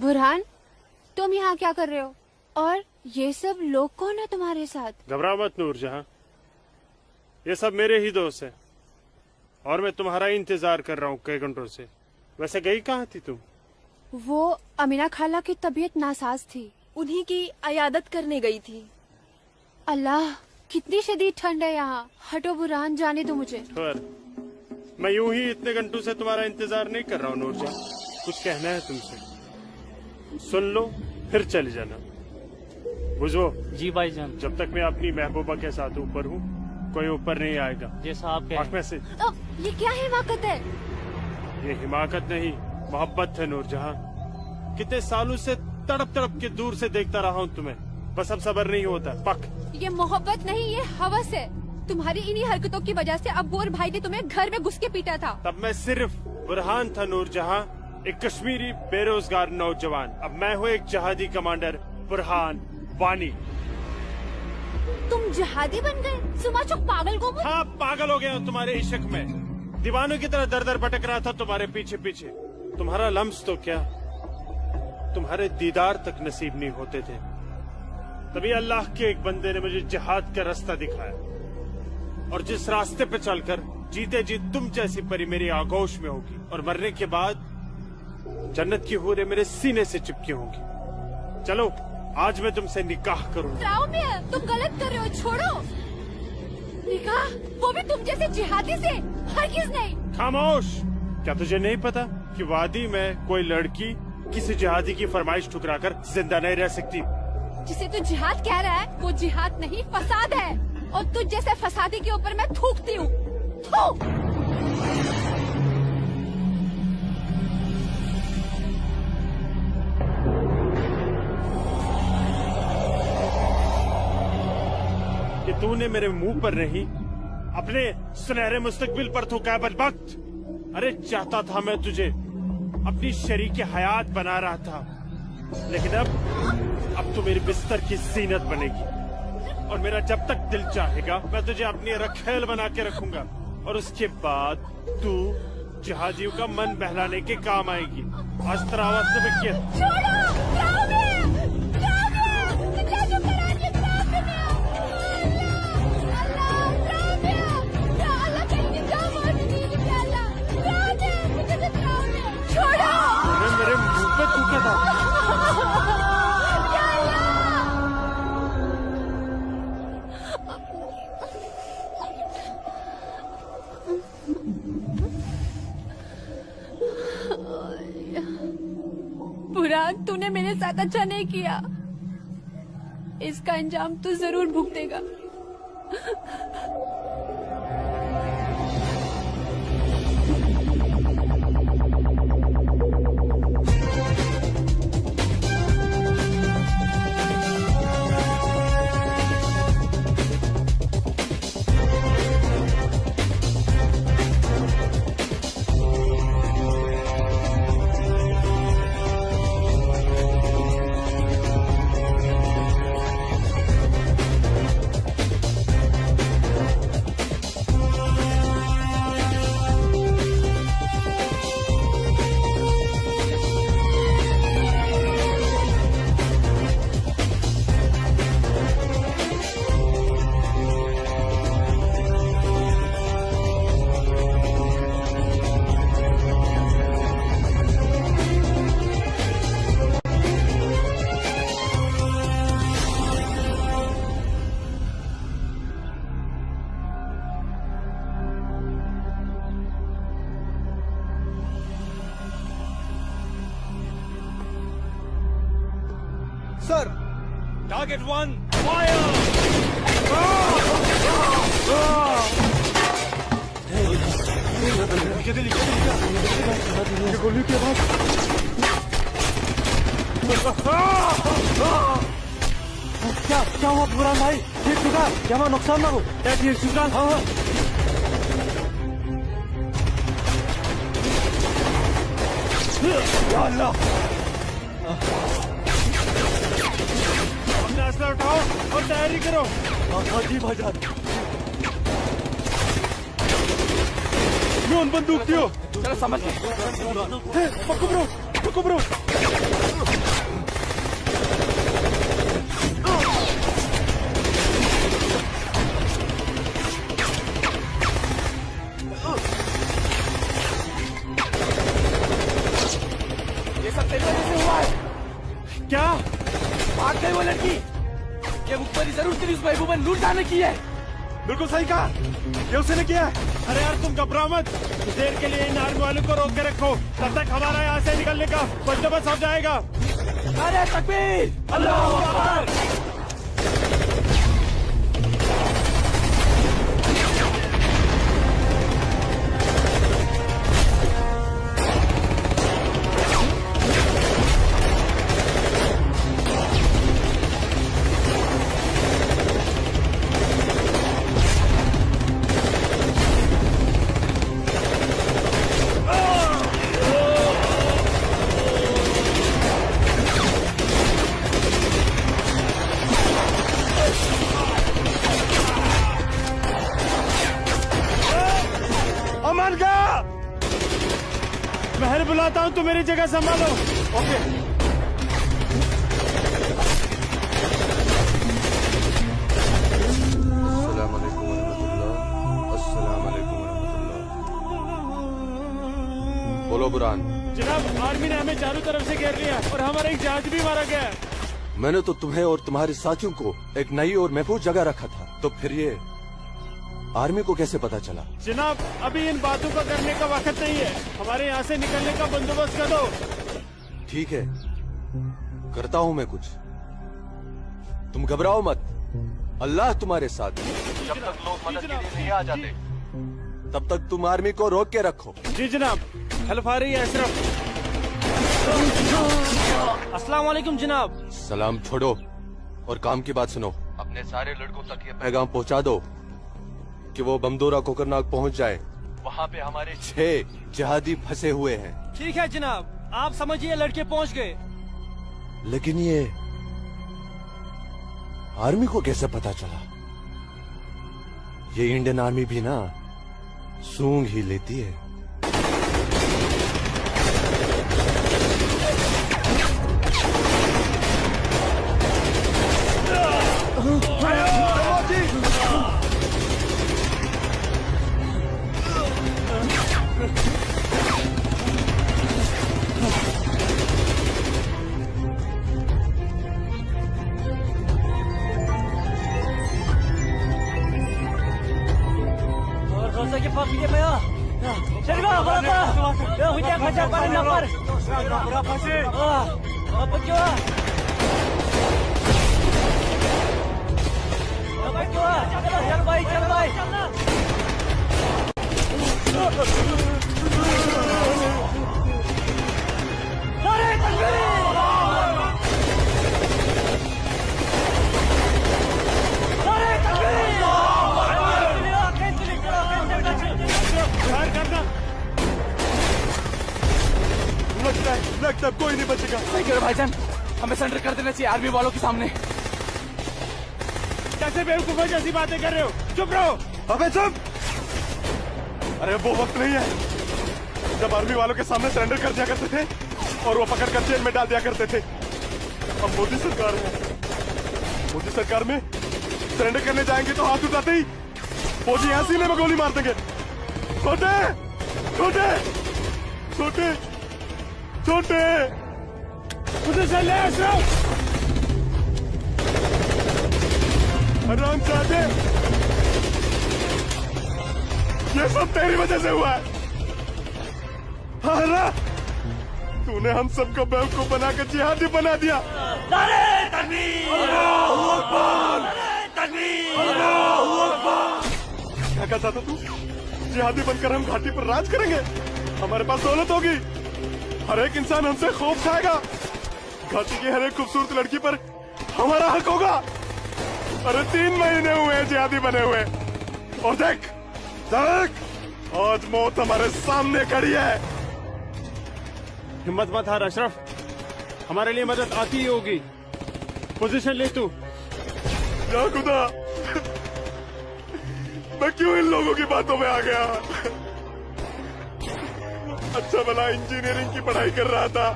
बुरहान, तुम यहाँ क्या कर रहे हो? और ये सब लोग कौन है तुम्हारे साथ? घबरा मत नूरजहां, ये सब मेरे ही दोस्त हैं और मैं तुम्हारा इंतजार कर रहा हूँ कई घंटों से। वैसे गई कहाँ थी तुम? वो अमीना खाला की तबीयत नासाज थी, उन्हीं की अयादत करने गई थी। अल्लाह, कितनी शदीद ठंड है यहाँ। हटो बुरहान, जाने दो मुझे। मैं यूं ही इतने घंटों से तुम्हारा इंतजार नहीं कर रहा हूँ नूरजहां, कुछ कहना है तुमसे। सुन लो फिर चले जाना। बुझो जी भाईजान। जब तक मैं अपनी महबूबा के साथ ऊपर हूँ कोई ऊपर नहीं आएगा। जैसा आप कहें। में से ये क्या हिमाकत है? ये हिमाकत नहीं, मोहब्बत है नूरजहां। कितने सालों से तड़प तड़प के दूर से देखता रहा हूँ तुम्हें, बस अब सब्र नहीं होता। पक ये मोहब्बत नहीं, ये हवस है। तुम्हारी इन्हीं हरकतों की वजह से अब्बू और भाई ने तुम्हें घर में घुस के पीटा था। तब मैं सिर्फ बुरहान था नूरजहां, एक कश्मीरी बेरोजगार नौजवान। अब मैं हूँ एक जहादी कमांडर, बुरहान वानी। तुम जहादी बन गए? सुमाचो पागल को? हाँ, पागल हो गया हूँ तुम्हारे इश्क में। दीवानों की तरह दर दर भटक रहा था तुम्हारे पीछे पीछे। तुम्हारा लम्स तो क्या, तुम्हारे दीदार तक नसीब नहीं होते थे। तभी अल्लाह के एक बंदे ने मुझे जिहाद का रास्ता दिखाया, और जिस रास्ते पे चलकर जीते जी तुम जैसी परी मेरी आगोश में होगी, और मरने के बाद जन्नत की हूरें मेरे सीने से चिपकी होंगी। चलो आज मैं तुमसे निकाह करूंगा। तुम गलत कर रहे हो, छोड़ो। निकाह? वो भी तुम जैसे जिहादी से? हरगिज़ नहीं। खामोश। क्या तुझे नहीं पता कि वादी में कोई लड़की किसी जिहादी की फरमाइश ठुकराकर जिंदा नहीं रह सकती? जिसे तू जिहाद कह रहा है वो जिहाद नहीं, फसाद है। और तुझ जैसे फसादी के ऊपर मैं थूकती हूँ। कि तूने मेरे मुंह पर नहीं, अपने सुनहरे मुस्तकबिल पर थूका बदबख्त। अरे चाहता था मैं तुझे अपनी शरीके हयात बना रहा था, लेकिन अब तू मेरे बिस्तर की जीनत बनेगी। और मेरा जब तक दिल चाहेगा मैं तुझे अपनी रखेल बना के रखूंगा, और उसके बाद तू जहादियों का मन बहलाने के काम आएगी। आज तेरा आवाज मेरे मुंह पे थूका था। बुरहान, तूने मेरे साथ अच्छा नहीं किया। इसका अंजाम तू जरूर भुगतेगा। Sir! Target 1, fire! ये गोली की आवाज। क्या हुआ बुरहान भाई? ठीक चुका? क्या वहाँ नुकसान ना हो? ठीक चुका? हाँ। अल्लाह, अपना असला उठाओ और तैयारी करो। हाँ जी भाईजान। बंदूक दियो। चलो समझ गए। पकड़ो। लूट जाने की है। बिल्कुल सही कहा, ये उसने किया है। अरे यार तुम घबराओ मत, कुछ देर के लिए इन आर्मी वालों को रोक के रखो, तब तक हमारा यहाँ से निकलने का बंदोबस्त हो जाएगा। अरे तकबीर, अल्लाहू अकबर। अमन का महल बुलाता हूँ, तुम मेरी जगह संभालो। ओके। अस्सलाम वालेकुम वरहमतुल्लाह। अस्सलाम वालेकुम वरहमतुल्लाह। बोलो बुरहान। जनाब, आर्मी ने हमें चारों तरफ से घेर लिया और हमारा एक जहाज भी मारा गया है। मैंने तो तुम्हें और तुम्हारे साथियों को एक नई और महफूज जगह रखा था, तो फिर ये आर्मी को कैसे पता चला? जनाब, अभी इन बातों का करने का वक्त नहीं है, हमारे यहाँ से निकलने का बंदोबस्त कर दो। ठीक है, करता हूँ मैं कुछ। तुम घबराओ मत, अल्लाह तुम्हारे साथ है। जब तक लोग मदद के लिए नहीं आ जाते, तब तक तुम आर्मी को रोक के रखो। जी जनाब। हेल्प आ रही है अशरफ। अस्सलाम वालेकुम जनाब। सलाम छोड़ो और काम की बात सुनो। अपने सारे लड़कों तक ये पैगाम पहुंचा दो कि वो बमदोरा कोकरनाग पहुंच जाए। वहाँ पे हमारे 6 जिहादी फंसे हुए हैं। ठीक है जनाब, आप समझिए लड़के पहुंच गए। लेकिन ये आर्मी को कैसे पता चला? ये इंडियन आर्मी भी ना सूंघ ही लेती है। लगता है कोई नहीं बचेगा। सही कह रहे भाईजान, हमें सरेंडर कर देना चाहिए आर्मी वालों के सामने। कैसे बेवकूफों जैसी बातें कर रहे हो? चुप रहो। अबे चुप! अरे वो वक्त नहीं है जब आर्मी वालों के सामने सरेंडर कर दिया करते थे और वो पकड़ कर जेल में डाल दिया करते थे। अब मोदी सरकार है, मोदी सरकार में सरेंडर करने जाएंगे तो हाथ उठाते ही फौजी यहाँ सीने में गोली मार देंगे। छोटे छोटे छोटे छोटे मुझे से ले अशरफ। आराम चाहते, ये सब तेरी वजह से हुआ है। हाँ ना, तूने हम सबको बेवकूफ बनाकर जिहादी बना दिया। नारे तकबीर! अल्लाहू अकबर! नारे तकबीर! अल्लाहू अकबर! क्या कहता था तू? जिहादी बनकर हम घाटी पर राज करेंगे, हमारे पास दौलत होगी, हर एक इंसान हमसे खौफ खाएगा, घाटी की हर एक खूबसूरत लड़की पर हमारा हक होगा। अरे 3 महीने हुए हैं जिहादी बने हुए, और देख देख आज मौत हमारे सामने खड़ी है। हिम्मत मत हार अशरफ, हमारे लिए मदद आती ही होगी। पोजीशन ले तू। या खुदा, मैं क्यों इन लोगों की बातों में आ गया? अच्छा भला इंजीनियरिंग की पढ़ाई कर रहा था।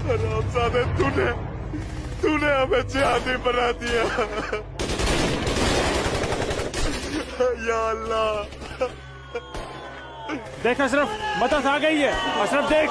हरामजादे, तूने हमें जिहादी बना दिया। या अल्लाह। देख अशरफ, मदद आ गई है। अशरफ देख।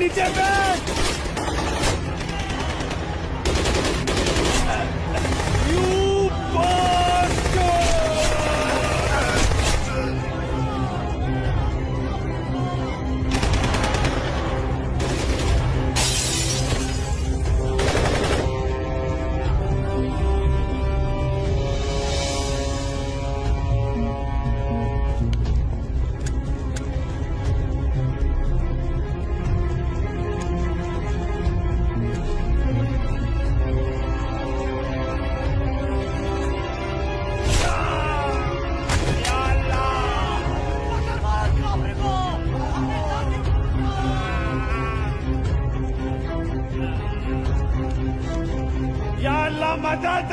नीचे बैठ। You bastard! या अल्लाह मदद।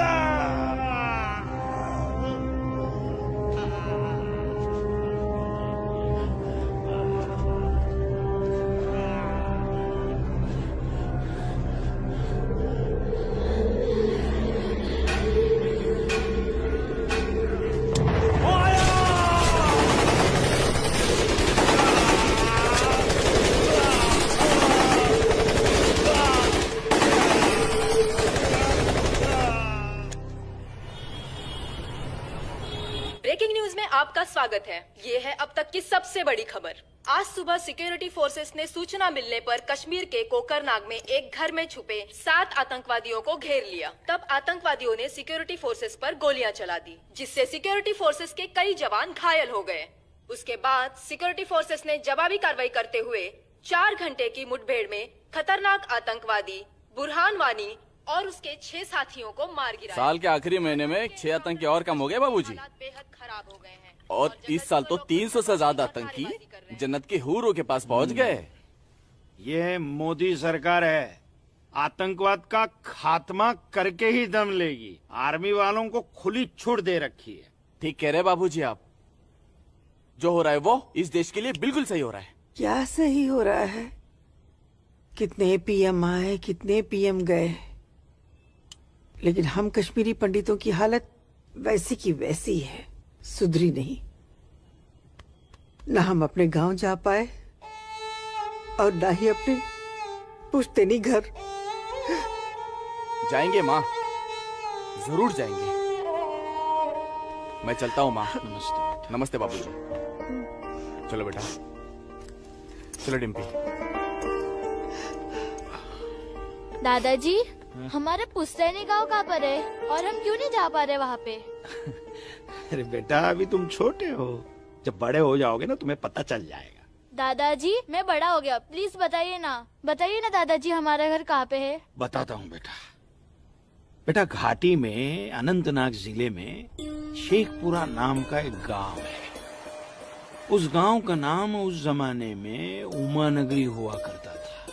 ब्रेकिंग न्यूज में आपका स्वागत है। ये है अब तक की सबसे बड़ी खबर। आज सुबह सिक्योरिटी फोर्सेस ने सूचना मिलने पर कश्मीर के कोकरनाग में एक घर में छुपे 7 आतंकवादियों को घेर लिया। तब आतंकवादियों ने सिक्योरिटी फोर्सेस पर गोलियां चला दी, जिससे सिक्योरिटी फोर्सेस के कई जवान घायल हो गए। उसके बाद सिक्योरिटी फोर्सेस ने जवाबी कार्रवाई करते हुए 4 घंटे की मुठभेड़ में खतरनाक आतंकवादी बुरहान वानी और उसके 6 साथियों को मार गिराया। साल के आखिरी महीने में 6 आतंकी और कम हो गए बाबूजी। हालात बेहद खराब हो गए हैं और इस साल तो 300 से ज्यादा आतंकी जन्नत के हूरों के पास पहुंच गए। ये मोदी सरकार है, आतंकवाद का खात्मा करके ही दम लेगी। आर्मी वालों को खुली छूट दे रखी है। ठीक कह रहे बाबूजी आप। जो हो रहा है वो इस देश के लिए बिल्कुल सही हो रहा है। क्या सही हो रहा है? कितने पीएम आए, कितने पीएम गए, लेकिन हम कश्मीरी पंडितों की हालत वैसी की वैसी है, सुधरी नहीं। न हम अपने गांव जा पाए और न ही अपने पुश्तैनी घर। जाएंगे माँ, जरूर जाएंगे। मैं चलता हूँ माँ। नमस्ते। नमस्ते बाबूजी। चलो बेटा, चलो डिम्पी। दादाजी, हमारे पुश्तैनी गांव कहाँ पर है और हम क्यों नहीं जा पा रहे वहाँ पे? अरे बेटा, अभी तुम छोटे हो, जब बड़े हो जाओगे ना तुम्हें पता चल जाएगा। दादाजी, मैं बड़ा हो गया, प्लीज बताइए ना दादाजी, हमारा घर कहाँ पे है? बताता हूँ बेटा। बेटा, घाटी में अनंतनाग जिले में शेखपुरा नाम का एक गांव है। उस गांव का नाम उस जमाने में उमा नगरी हुआ करता था।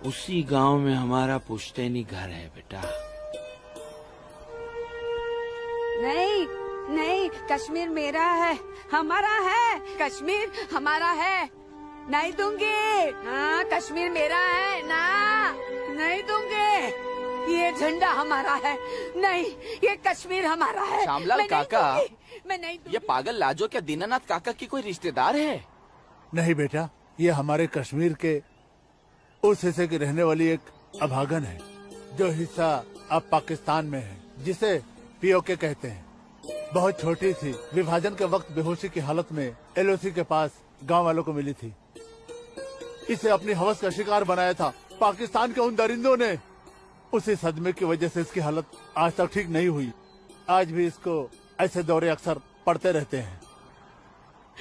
उसी गांव में हमारा पुश्तैनी घर है बेटा। नहीं नहीं, कश्मीर मेरा है, हमारा है। कश्मीर हमारा है, नहीं दूंगी। हाँ, कश्मीर मेरा है ना, नहीं दूंगी। ये झंडा हमारा है, नहीं, ये कश्मीर हमारा है। श्यामलाल मैं नहीं काका, दूंगी, मैं नहीं दूंगी। ये पागल लाजो क्या दीनानाथ काका की कोई रिश्तेदार है? नहीं बेटा, ये हमारे कश्मीर के उस हिस्से की रहने वाली एक अभागन है, जो हिस्सा अब पाकिस्तान में है, जिसे पीओके कहते हैं। बहुत छोटी थी, विभाजन के वक्त बेहोशी की हालत में एलओसी के पास गांव वालों को मिली थी। इसे अपनी हवस का शिकार बनाया था पाकिस्तान के उन दरिंदों ने। उसी सदमे की वजह से इसकी हालत आज तक ठीक नहीं हुई। आज भी इसको ऐसे दौरे अक्सर पड़ते रहते हैं।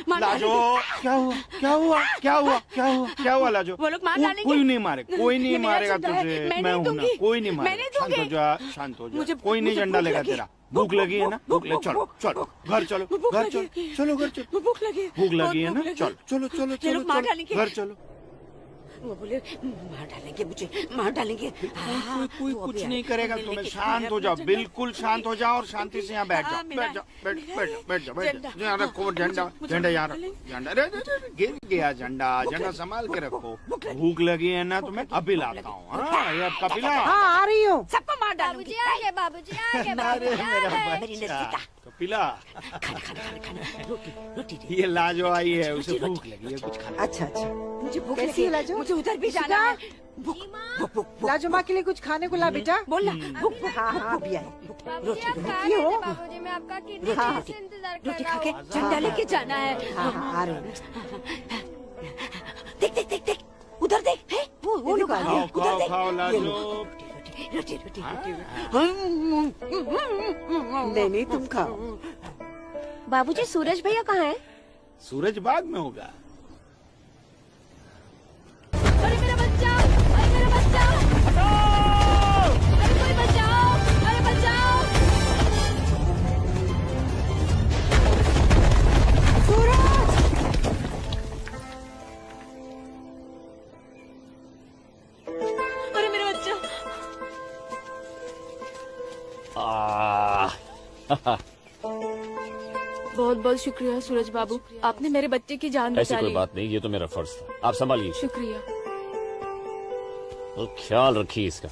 लाजो, क्या हुआ क्या हुआ क्या हुआ क्या हुआ क्या हुआ लाजो? वो लोग मार डालेंगे। कोई नहीं मारे, कोई नहीं ये मेरा मारेगा झंडा है, तुझे। मैं मैं नहीं हूं ना, दूंगी। कोई नहीं मैं मारेगा। नहीं शांत हो दूंगी। जा, शांत हो जा। मुझे- कोई नहीं मुझे झंडा भूख लेगा लगी। तेरा। भूख लगी है ना, भूख ले, चलो चलो घर चलो, घर चलो, चलो घर चलो। भूख लगी, भूख लगी है बहुत ना, चलो चलो चलो ये चलो लोग मार चलो, डालेंगे। घर चलो। वो बोले मार डालेंगे, मुझे मार डालेंगे। हाँ, कोई वो कुछ अभी नहीं आए। करेगा मैं तुम्हें। लेके शांत हो अपना जाओ, झंडा। बिल्कुल शांत हो जाओ और शांति से यहाँ बैठ जाओ, हाँ, मेरा- बैठ जाओ, बैठ मेरा बैठ जाओ, बैठ जाओ, बैठ झंडा। जाओ। यहाँ रखो झंडा, मुझे झंडा यहाँ डालेंगे। रखो, झंडा। अरे गिर गया झंडा, झंडा संभाल के रखो। भूख लगी है ना तुम्हें? अभी लाता हूँ। हाँ, ये आपका पिला। हाँ, आ रही हूँ। सबको मार डालूंगी। बाबूजी आ गए, अरे मेरा मेरी बच्चा, नज़दीका। तो पिला। खाना खाना खाना खाना, रोटी रोटी दे। ये लाजो आई है, उसे भूख लगी है, कुछ खाना। अच्छा अच्छा। मुझे भूख कैसी लगी है है, लाजो? मुझे उधर भी जाना है। भूख भूख भूख भूख। लाजो माँ के लिए कुछ खाने को ला बेटा। बोल ना भूख भूख। हाँ हाँ अभी आई। रोटी रोटी हो? बाबूजी मैं आपका कितने हाँ, देर से इंतजार कर रोटी रहा खा के हूँ। झंडा लेके जाना है। हाँ हाँ आ रहे हैं। देख देख देख देख उधर देख है वो लोग आ गए हैं, उधर देख लाजो। रोटी रोटी रोटी। नहीं नहीं तुम खाओ। बाबूजी सूरज भैया कहाँ है? सूरज बाग में होगा। अरे मेरा बच्चा, अरे मेरा बच्चा, अरे कोई बचाओ, अरे बचाओ। अरे मेरा बच्चा। बहुत बहुत शुक्रिया सूरज बाबू, आपने मेरे बच्चे की जान ऐसी बचा कोई ली। बात नहीं, ये तो मेरा फर्ज था। आप संभालिए, शुक्रिया। तो ख्याल रखिए इसका।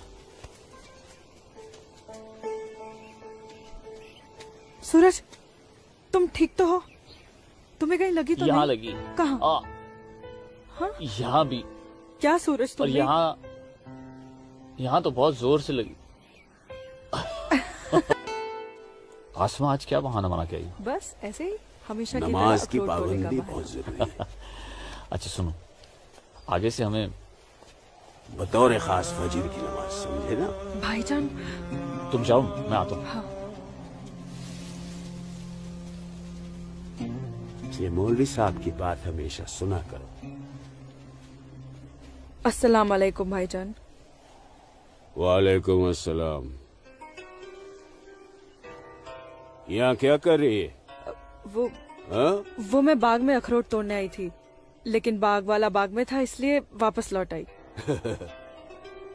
सूरज तुम ठीक तो हो? तुम्हें कहीं लगी तो यहाँ नहीं? लगी। कहाँ? हाँ? यहाँ भी। क्या सूरज और तुम्हें? यहाँ तो बहुत जोर से लगी। आसमा आज क्या बहाना बना के आई? बस ऐसे ही हमेशा की नमाज तरह की अखरोट तोड़ने का पाबंदी बहाना। बहुत जरूरी है। अच्छा सुनो, आगे से हमें बतौर खास फजर की नमाज, समझे ना? भाईजान तुम जाओ, मैं आता हूँ। हाँ। ये मौलवी साहब की बात हमेशा सुना करो। अस्सलाम वालेकुम भाईजान। वालेकुम अस्सलाम। यहाँ क्या कर रही है? वो हाँ? वो मैं बाग में अखरोट तोड़ने आई थी, लेकिन बाग वाला बाग में था इसलिए वापस लौट आई।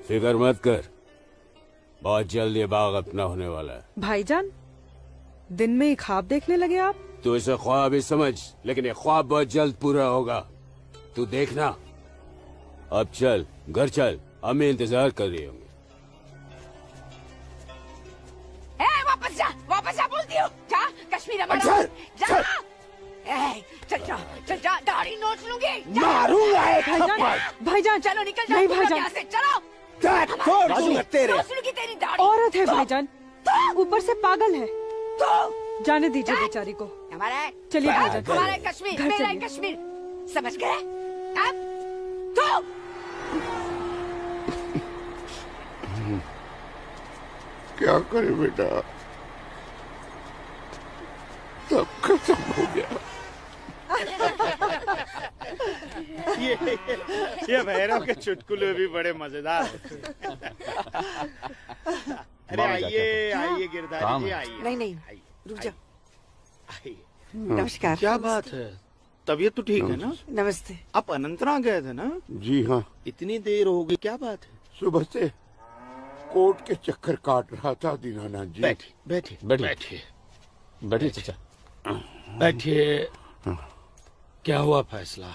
फिक्र मत कर, बहुत जल्द ये बाग अपना होने वाला है। भाईजान दिन में ही ख्वाब देखने लगे आप? तू इसे ख्वाब ही समझ, लेकिन ये ख्वाब बहुत जल्द पूरा होगा, तू देखना। अब चल घर चल, हमें इंतजार कर रही होंगी। वापस जा बोलती हूँ। जा कश्मीर हमारा। चल, जा चल। चल जा दाढ़ी नोच लूंगी। मारूंगा एक भाईजान भाईजान चलो निकल जाओ नहीं तुम लोग भाईजान, यहाँ से, चलो। थप्पड़ दूंगा तेरे। नोच लूंगी तेरी दाढ़ी। औरत है भाईजान, ऊपर से पागल है। तो जाने दीजिए बेचारी को। हमारा है, चलिए भाईजान, हमारा है कश्मीर, घर मेरा है चलिए। कश्मीर, समझ गए? अब तो क्या करे बेटा, सब खत्म हो गया। ये भैरव के चुटकुले भी बड़े मजेदार हैं। अरे आइए आइए गिरधारी जी आइए। नहीं नहीं रुक जा। नमस्कार। क्या बात है, तबीयत तो ठीक है ना? नमस्ते। आप अनंतनाग गए थे ना? जी हाँ, इतनी देर हो गई, क्या बात है? सुबह से कोर्ट के चक्कर काट रहा था दीनानाथ जी। बैठिए बैठिए बैठिए बैठिए चाचा, बैठिए। क्या हुआ फैसला?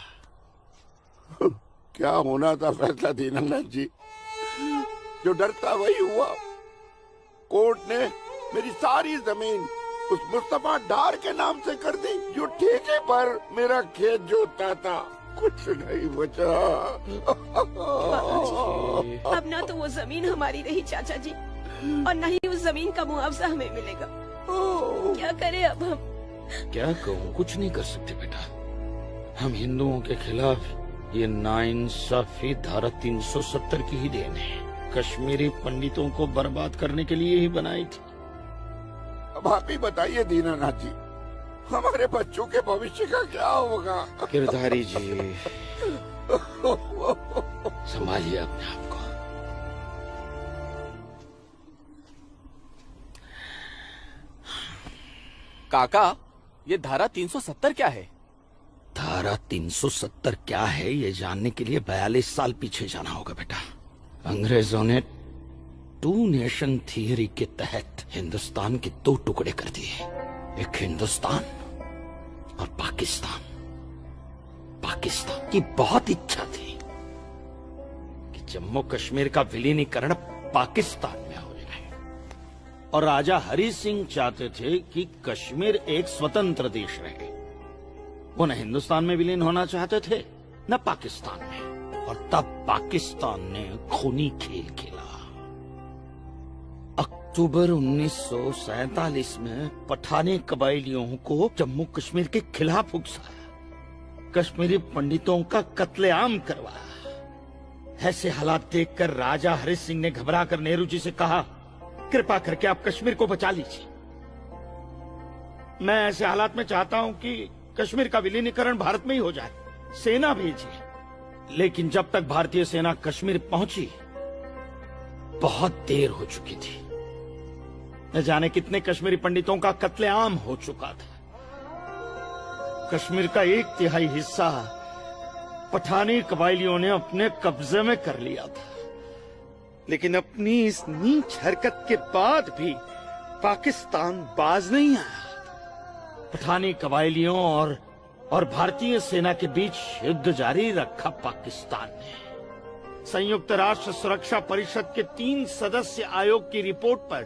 क्या होना था फैसला दीनानाथ जी, जो डर था वही हुआ। कोर्ट ने मेरी सारी जमीन उस मुस्तफा डार के नाम से कर दी, जो ठेके पर मेरा खेत जोतता था। कुछ नहीं बचा। अब ना तो वो जमीन हमारी रही चाचा जी, और न ही उस जमीन का मुआवजा हमें मिलेगा। क्या करें अब हम? क्या कहूँ, कुछ नहीं कर सकते बेटा। हम हिंदुओं के खिलाफ ये नाइंसाफी धारा 370 की ही देन है। कश्मीरी पंडितों को बर्बाद करने के लिए ही बनाई थी। अब आप ही बताइए दीनानाथ जी, हमारे बच्चों के भविष्य का क्या होगा? गिरधारी जी संभालिए अपने आप को। काका, ये धारा 370 क्या है? धारा 370 क्या है, ये जानने के लिए 42 साल पीछे जाना होगा बेटा। अंग्रेजों ने टू नेशन थियरी के तहत हिंदुस्तान के दो टुकड़े कर दिए, एक हिंदुस्तान और पाकिस्तान। पाकिस्तान की बहुत इच्छा थी कि जम्मू कश्मीर का विलीनीकरण पाकिस्तान में हो जाए, और राजा हरि सिंह चाहते थे कि कश्मीर एक स्वतंत्र देश रहे। वो न हिंदुस्तान में विलीन होना चाहते थे न पाकिस्तान में। और तब पाकिस्तान ने खूनी खेल खेला। अक्टूबर 1947 में पठानी कबायलियों को जम्मू कश्मीर के खिलाफ उकसाया, कश्मीरी पंडितों का कत्लेआम करवाया। ऐसे हालात देखकर राजा हरि सिंह ने घबराकर नेहरू जी से कहा, कृपा करके आप कश्मीर को बचा लीजिए। मैं ऐसे हालात में चाहता हूं कि कश्मीर का विलीनीकरण भारत में ही हो जाए, सेना भेजिए। लेकिन जब तक भारतीय सेना कश्मीर पहुंची बहुत देर हो चुकी थी। न जाने कितने कश्मीरी पंडितों का कत्लेआम हो चुका था। कश्मीर का 1/3 हिस्सा पठानी कबायलियों ने अपने कब्जे में कर लिया था। लेकिन अपनी इस नीच हरकत के बाद भी पाकिस्तान बाज नहीं आया। पठानी कबायलियों और भारतीय सेना के बीच युद्ध जारी रखा पाकिस्तान ने। संयुक्त राष्ट्र सुरक्षा परिषद के 3 सदस्य आयोग की रिपोर्ट पर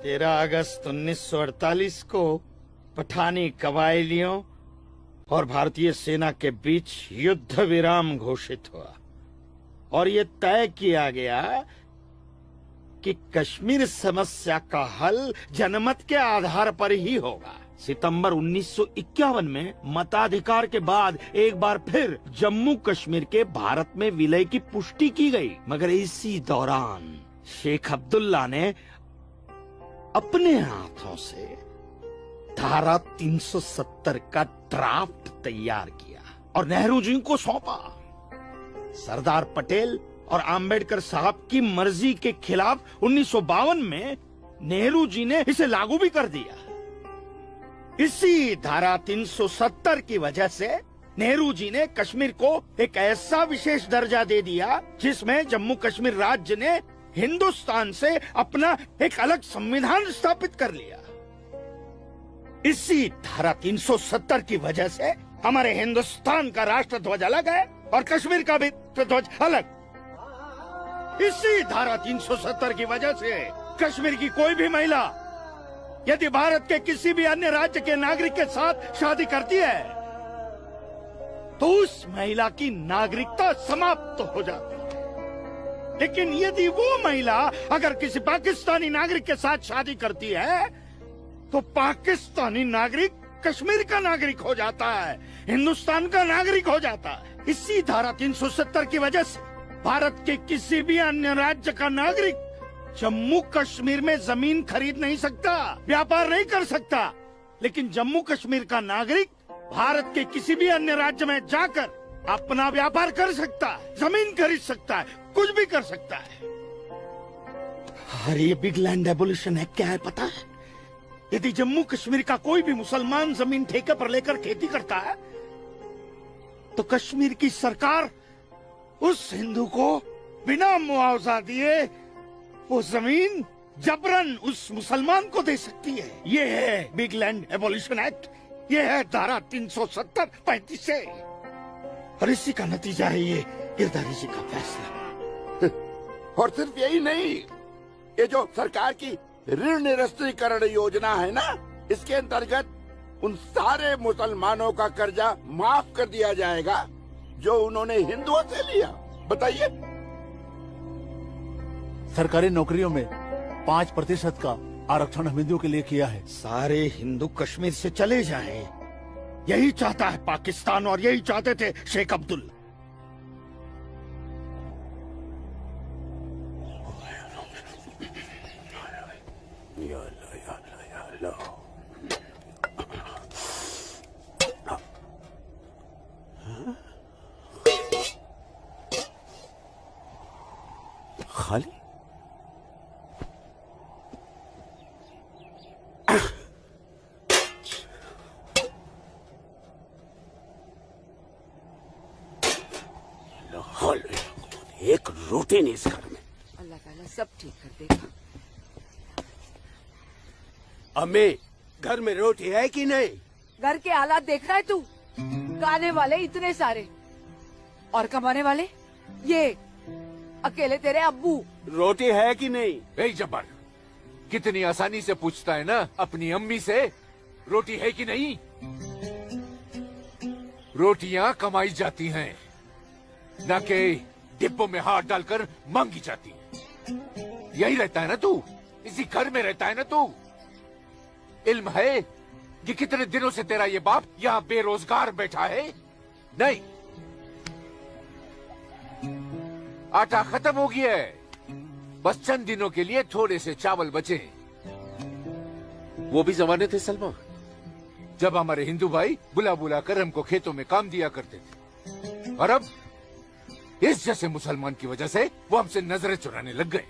13 अगस्त 1948 को पठानी कबायलियों और भारतीय सेना के बीच युद्ध विराम घोषित हुआ और ये तय किया गया कि कश्मीर समस्या का हल जनमत के आधार पर ही होगा। सितंबर 1951 में मताधिकार के बाद एक बार फिर जम्मू कश्मीर के भारत में विलय की पुष्टि की गई, मगर इसी दौरान शेख अब्दुल्ला ने अपने हाथों से धारा 370 का ड्राफ्ट तैयार किया और नेहरू जी को सौंपा। सरदार पटेल और आम्बेडकर साहब की मर्जी के खिलाफ 1952 में नेहरू जी ने इसे लागू भी कर दिया। इसी धारा 370 की वजह से नेहरू जी ने कश्मीर को एक ऐसा विशेष दर्जा दे दिया जिसमें जम्मू कश्मीर राज्य ने हिंदुस्तान से अपना एक अलग संविधान स्थापित कर लिया। इसी धारा 370 की वजह से हमारे हिंदुस्तान का राष्ट्र ध्वज अलग है और कश्मीर का भी ध्वज अलग। इसी धारा 370 की वजह से कश्मीर की कोई भी महिला यदि भारत के किसी भी अन्य राज्य के नागरिक के साथ शादी करती है तो उस महिला की नागरिकता समाप्त हो जाती है। लेकिन यदि वो महिला अगर किसी पाकिस्तानी नागरिक के साथ शादी करती है तो पाकिस्तानी नागरिक कश्मीर का नागरिक हो जाता है, हिंदुस्तान का नागरिक हो जाता है। इसी धारा 370 की वजह से भारत के किसी भी अन्य राज्य का नागरिक जम्मू कश्मीर में जमीन खरीद नहीं सकता, व्यापार नहीं कर सकता। लेकिन जम्मू कश्मीर का नागरिक भारत के किसी भी अन्य राज्य में जाकर अपना व्यापार कर सकता है, जमीन खरीद सकता है, कुछ भी कर सकता है। और ये बिग लैंड एबोलिशन है क्या है पता है? यदि जम्मू कश्मीर का कोई भी मुसलमान जमीन ठेके पर लेकर खेती करता है तो कश्मीर की सरकार उस हिंदू को बिना मुआवजा दिए वो जमीन जबरन उस मुसलमान को दे सकती है। ये है बिग लैंड एबोलिशन एक्ट, ये है धारा 370-35 से। और इसी का नतीजा है ये गिरधारी जी का फैसला। और सिर्फ यही नहीं, ये जो सरकार की ऋण निरस्तीकरण योजना है ना, इसके अंतर्गत उन सारे मुसलमानों का कर्जा माफ कर दिया जाएगा जो उन्होंने हिंदुओं से लिया। बताइए। सरकारी नौकरियों में 5% का आरक्षण हम हिंदुओं के लिए किया है। सारे हिंदू कश्मीर से चले जाएं, यही चाहता है पाकिस्तान और यही चाहते थे शेख अब्दुल्ला। खाली एक रोटी नहीं इस घर में। अल्लाह ताला सब ठीक कर देगा। अम्मी, घर में रोटी है कि नहीं? घर के हालात देख रहा है तू? खाने वाले इतने सारे और कमाने वाले ये अकेले तेरे अब्बू। रोटी है कि नहीं? ए जब्बार, कितनी आसानी से पूछता है ना अपनी अम्मी से रोटी है कि नहीं। रोटियां कमाई जाती हैं, ना कि डिब्बों में हाथ डालकर मांगी जाती है। यही रहता है ना तू, इसी घर में रहता है ना तू। इल्म है कि कितने दिनों से तेरा ये बाप यहाँ बेरोजगार बैठा है? नहीं, आटा खत्म हो गया है, बस चंद दिनों के लिए थोड़े से चावल बचे। वो भी जमाने थे सलमा, जब हमारे हिंदू भाई बुला बुला कर हमको खेतों में काम दिया करते थे, और अब इस जैसे मुसलमान की वजह से वो हमसे नजरें चुराने लग गए।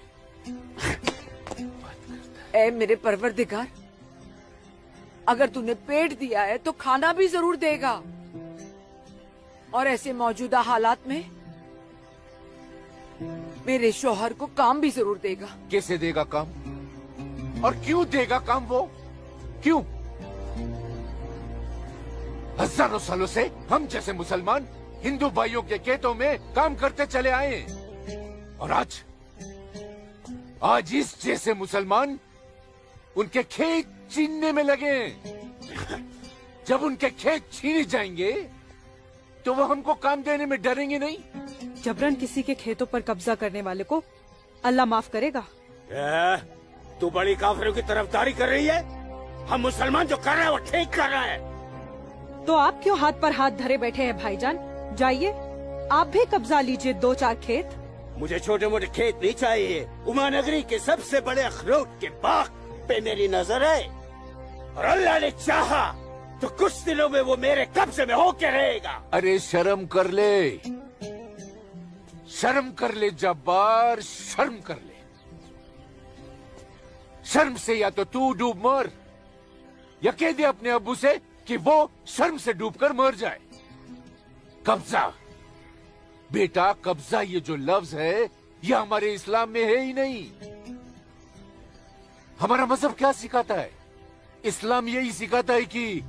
ए मेरे परवरदिगार, अगर तूने पेट दिया है तो खाना भी जरूर देगा, और ऐसे मौजूदा हालात में मेरे शौहर को काम भी जरूर देगा। कैसे देगा काम, और क्यों देगा काम वो? क्यों? हजारों सालों से हम जैसे मुसलमान हिंदू भाइयों के खेतों में काम करते चले आए हैं, और आज इस जैसे मुसलमान उनके खेत छीनने में लगे हैं। जब उनके खेत छीने जाएंगे तो वो हमको काम देने में डरेंगे नहीं। जबरन किसी के खेतों पर कब्जा करने वाले को अल्लाह माफ करेगा। तू बड़ी काफिरों की तरफदारी कर रही है? हम मुसलमान जो कर रहे हैं वो ठीक कर रहे हैं। तो आप क्यों हाथ पर हाथ धरे बैठे हैं भाईजान? जाइए, आप भी कब्जा लीजिए 2-4 खेत। मुझे छोटे मोटे खेत नहीं चाहिए, उमानगरी के सबसे बड़े अखरोट के बाग पे मेरी नजर है, और अल्लाह ने चाहा तो कुछ दिनों में वो मेरे कब्जे में होके रहेगा। अरे शर्म कर ले, शर्म कर ले जब्बार, शर्म कर ले। शर्म से या तो तू डूब मर, या कह दे अपने अब्बू से कि वो शर्म से डूबकर मर जाए। कब्जा बेटा, कब्जा ये जो लफ्ज है ये हमारे इस्लाम में है ही नहीं। हमारा मजहब क्या सिखाता है? इस्लाम यही सिखाता है कि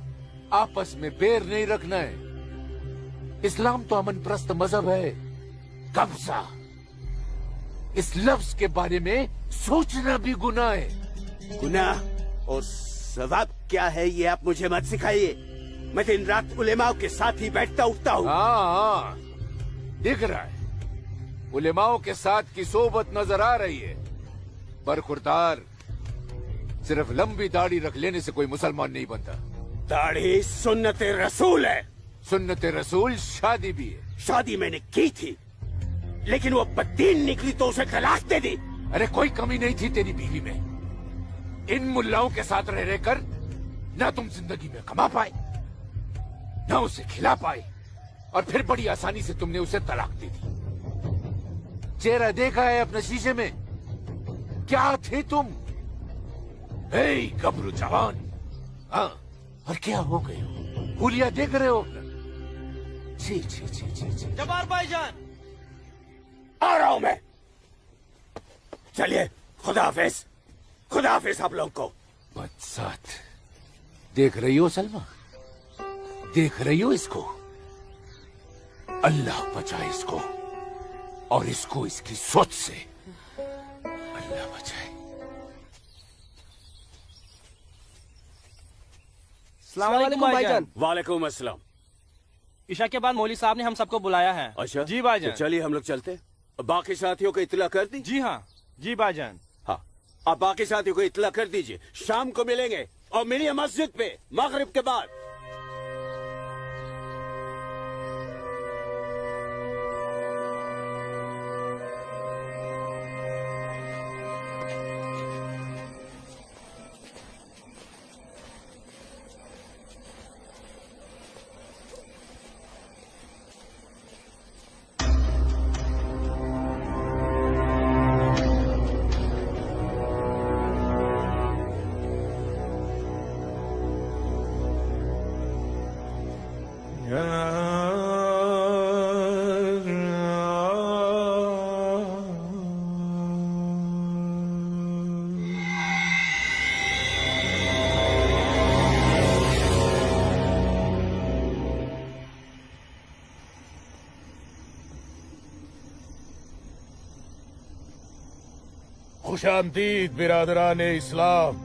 आपस में बैर नहीं रखना है। इस्लाम तो अमन प्रस्त मजहब है। कब्जा, इस लफ्ज के बारे में सोचना भी गुनाह है। गुनाह और सवाब क्या है ये आप मुझे मत सिखाइए। मैं दिन रात उलेमाओं के साथ ही बैठता उठता हूँ। हाँ, दिख रहा है, उलेमाओं के साथ की सोबत नजर आ रही है। पर खुरदार, सिर्फ लंबी दाढ़ी रख लेने से कोई मुसलमान नहीं बनता। दाढ़ी सुन्नते रसूल है। सुन्नते रसूल शादी भी है। शादी मैंने की थी, लेकिन वो बददीन निकली तो उसे तलाक दे दी। अरे कोई कमी नहीं थी तेरी बीवी में। इन मुल्लाओं के साथ रह रहकर ना तुम जिंदगी में कमा पाए, ना उसे खिला पाए, और फिर बड़ी आसानी से तुमने उसे तलाक दे दी। चेहरा देखा है अपने शीशे में? क्या थे तुम? गबरू जवान। हाँ, और क्या हो गए हो? हुलिया देख रहे हो? जी जी जी जी जी। जब्बार भाईजान, आ रहा हूं मैं। चलिए, खुदा हाफिज। खुदा हाफिज आप लोग को। बदसात, देख रही हो सलमा? देख रही हो इसको? अल्लाह बचाए इसको, और इसको इसकी सोच से। अल्लाह बचाए। अस्सलाम वालेकुम भाईजान। वालेकुम अस्सलाम। ईशा के बाद मौली साहब ने हम सबको बुलाया है। अच्छा जी भाईजान। तो चलिए हम लोग चलते। बाकी साथियों को इत्तला कर दी? जी हाँ, जी भाईजान। हाँ, आप बाकी साथियों को इत्तला कर दीजिए। शाम को मिलेंगे और मिलिए मस्जिद पे मगरिब के बाद। खुशामदीद बिरादरान इस्लाम।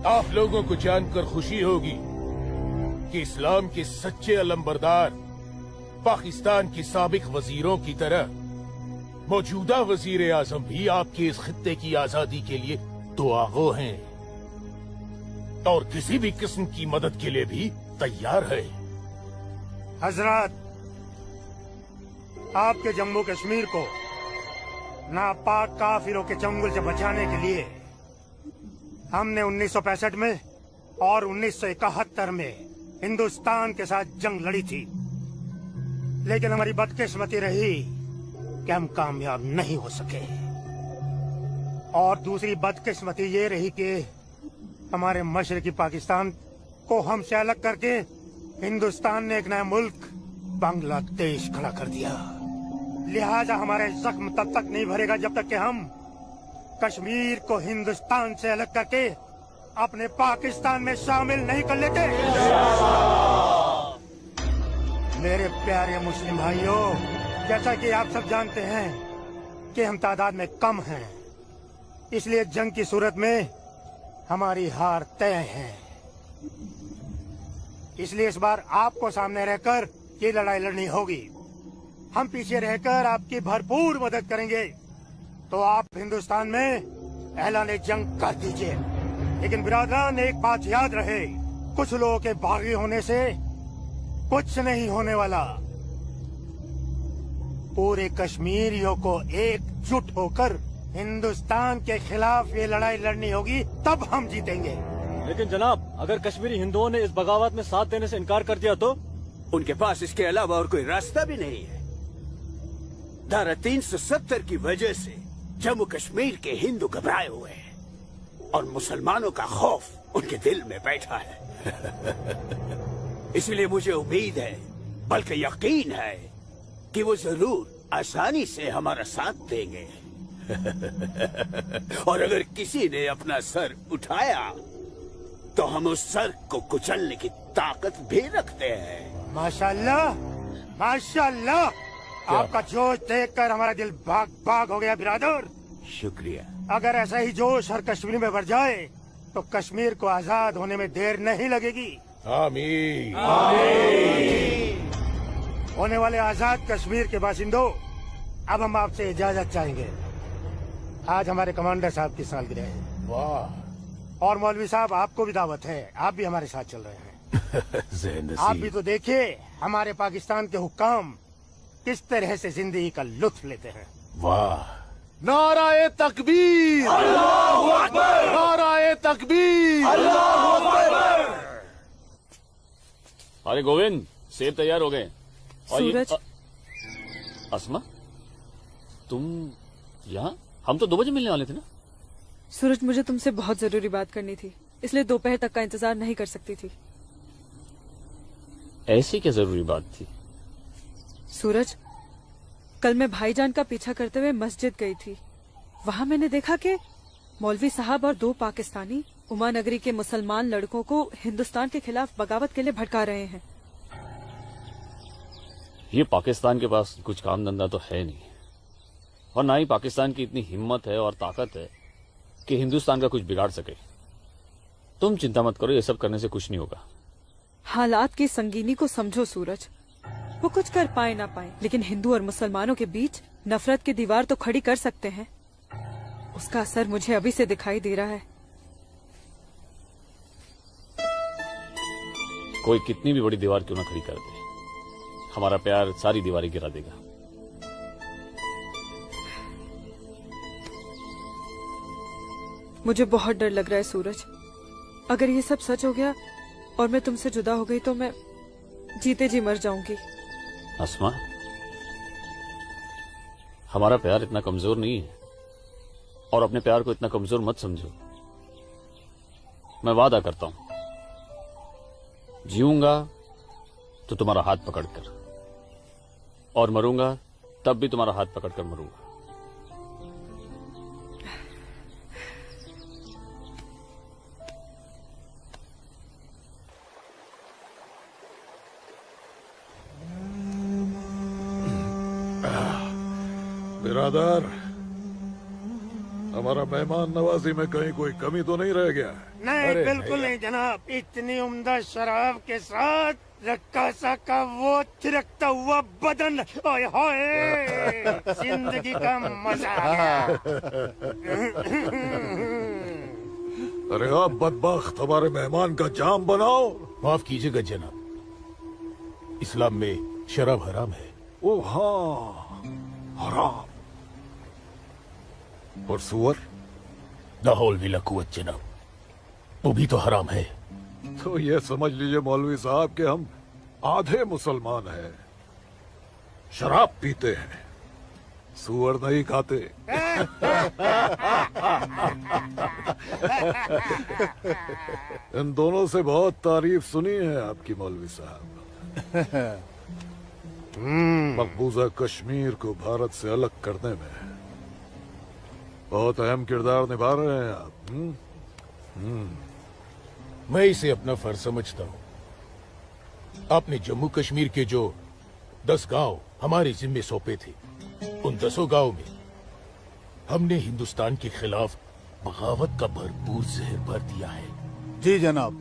आप लोगों को जानकर खुशी होगी कि इस्लाम के सच्चे अलंबरदार पाकिस्तान की साबिक वजीरों की तरह मौजूदा वजीर आजम भी आपके इस खित्ते की आजादी के लिए दुआगो हैं और किसी भी किस्म की मदद के लिए भी तैयार है। हजरत, आपके जम्मू कश्मीर को नापाक काफिरों के चंगुल से बचाने के लिए हमने 1965 में और 1971 में हिंदुस्तान के साथ जंग लड़ी थी, लेकिन हमारी बदकिस्मती रही कि हम कामयाब नहीं हो सके। और दूसरी बदकिस्मती ये रही कि हमारे मशरकी पाकिस्तान को हमसे अलग करके हिंदुस्तान ने एक नया मुल्क बांग्लादेश खड़ा कर दिया। लिहाजा हमारे जख्म तब तक नहीं भरेगा जब तक कि हम कश्मीर को हिंदुस्तान से अलग करके अपने पाकिस्तान में शामिल नहीं कर लेते। मेरे प्यारे मुस्लिम भाइयों, जैसा कि आप सब जानते हैं कि हम तादाद में कम हैं, इसलिए जंग की सूरत में हमारी हार तय है। इसलिए इस बार आपको सामने रहकर ये लड़ाई लड़नी होगी। हम पीछे रहकर आपकी भरपूर मदद करेंगे, तो आप हिंदुस्तान में ऐलान जंग कर दीजिए। लेकिन बिरादरान, एक बात याद रहे, कुछ लोगों के बागी होने से कुछ नहीं होने वाला। पूरे कश्मीरियों को एकजुट होकर हिंदुस्तान के खिलाफ ये लड़ाई लड़नी होगी, तब हम जीतेंगे। लेकिन जनाब, अगर कश्मीरी हिंदुओं ने इस बगावत में साथ देने से इनकार कर दिया तो? उनके पास इसके अलावा और कोई रास्ता भी नहीं है। धारा 370 की वजह से जम्मू कश्मीर के हिंदू घबराए हुए हैं और मुसलमानों का खौफ उनके दिल में बैठा है। इसलिए मुझे उम्मीद है, बल्कि यकीन है, कि वो जरूर आसानी से हमारा साथ देंगे। और अगर किसी ने अपना सर उठाया तो हम उस सर को कुचलने की ताकत भी रखते हैं। माशाल्लाह, माशाल्लाह, आपका जोश देखकर हमारा दिल भाग भाग हो गया बिरादर। शुक्रिया। अगर ऐसा ही जोश हर कश्मीर में बढ़ जाए तो कश्मीर को आजाद होने में देर नहीं लगेगी। आमीन। होने वाले आजाद कश्मीर के बाशिंदों, अब हम आपसे इजाजत चाहेंगे। आज हमारे कमांडर साहब की सालगिरह है। वाह। और मौलवी साहब, आपको भी दावत है, आप भी हमारे साथ चल रहे हैं। आप भी तो देखिए हमारे पाकिस्तान के हुक्काम किस तरह से जिंदगी का लुत्फ लेते हैं। वाह। नाराए तकबीर, अल्लाहू अकबर, नाराए तकबीर, अल्लाहू अकबर। अरे गोविंद, सेब तैयार हो गए। और सूरज। अस्मा, तुम यहाँ? हम तो 2 बजे मिलने वाले थे ना। सूरज, मुझे तुमसे बहुत जरूरी बात करनी थी, इसलिए दोपहर तक का इंतजार नहीं कर सकती थी। ऐसी क्या जरूरी बात थी? सूरज, कल मैं भाईजान का पीछा करते हुए मस्जिद गई थी। वहाँ मैंने देखा कि मौलवी साहब और 2 पाकिस्तानी उमा नगरी के मुसलमान लड़कों को हिंदुस्तान के खिलाफ बगावत के लिए भड़का रहे हैं। ये पाकिस्तान के पास कुछ काम धंधा तो है नहीं, और ना ही पाकिस्तान की इतनी हिम्मत है और ताकत है कि हिंदुस्तान का कुछ बिगाड़ सके। तुम चिंता मत करो, ये सब करने से कुछ नहीं होगा। हालात की संगीनी को समझो सूरज। वो कुछ कर पाए ना पाए, लेकिन हिंदू और मुसलमानों के बीच नफरत की दीवार तो खड़ी कर सकते हैं। उसका असर मुझे अभी से दिखाई दे रहा है। कोई कितनी भी बड़ी दीवार क्यों ना खड़ी कर दे, हमारा प्यार सारी दीवारें गिरा देगा। मुझे बहुत डर लग रहा है सूरज। अगर ये सब सच हो गया और मैं तुमसे जुदा हो गई तो मैं जीते जी मर जाऊंगी। अस्मा, हमारा प्यार इतना कमजोर नहीं है, और अपने प्यार को इतना कमजोर मत समझो। मैं वादा करता हूं, जीऊंगा तो तुम्हारा हाथ पकड़कर, और मरूंगा तब भी तुम्हारा हाथ पकड़कर मरूंगा। बिरादर, हमारा मेहमान नवाजी में कहीं कोई कमी तो नहीं रह गया है? नहीं अरे बिल्कुल नहीं जनाब, इतनी उम्दा शराब के साथ रक्कासा का वो थिरकता हुआ बदन, ओए होए, जिंदगी का मजा आ गया। अरे आप बदबख्त हमारे मेहमान का जाम बनाओ। माफ कीजिएगा जनाब, इस्लाम में शराब हराम है। ओ हाँ, हराम। और सुअर? लाहौल विला कुवत जनाब, वो भी तो हराम है। तो ये समझ लीजिए मौलवी साहब कि हम आधे मुसलमान हैं, शराब पीते हैं, सुअर नहीं खाते। इन दोनों से बहुत तारीफ सुनी है आपकी मौलवी साहब। मकबूजा कश्मीर को भारत से अलग करने में बहुत अहम किरदार निभा रहे हैं आप। मैं इसे अपना फर्ज समझता हूँ। आपने जम्मू कश्मीर के जो 10 गांव हमारे जिम्मे सौंपे थे, उन 10 गांव में हमने हिंदुस्तान के खिलाफ बगावत का भरपूर जहर भर दिया है। जी जनाब,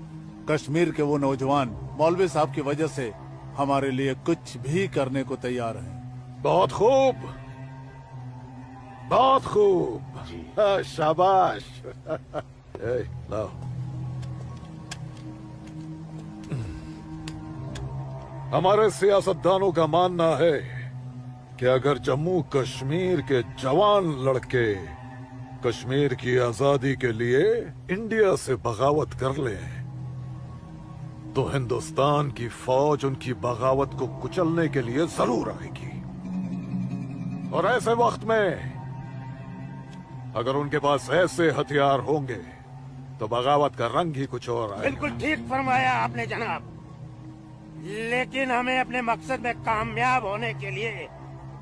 कश्मीर के वो नौजवान मौलवी साहब की वजह से हमारे लिए कुछ भी करने को तैयार हैं। बहुत खूब, बहुत खूब। शाबाश। लाओ। हमारे सियासतदानों का मानना है कि अगर जम्मू कश्मीर के जवान लड़के कश्मीर की आजादी के लिए इंडिया से बगावत कर लें तो हिंदुस्तान की फौज उनकी बगावत को कुचलने के लिए जरूर आएगी। और ऐसे वक्त में अगर उनके पास ऐसे हथियार होंगे तो बगावत का रंग ही कुछ और आएगा। बिल्कुल ठीक फरमाया आपने जनाब, लेकिन हमें अपने मकसद में कामयाब होने के लिए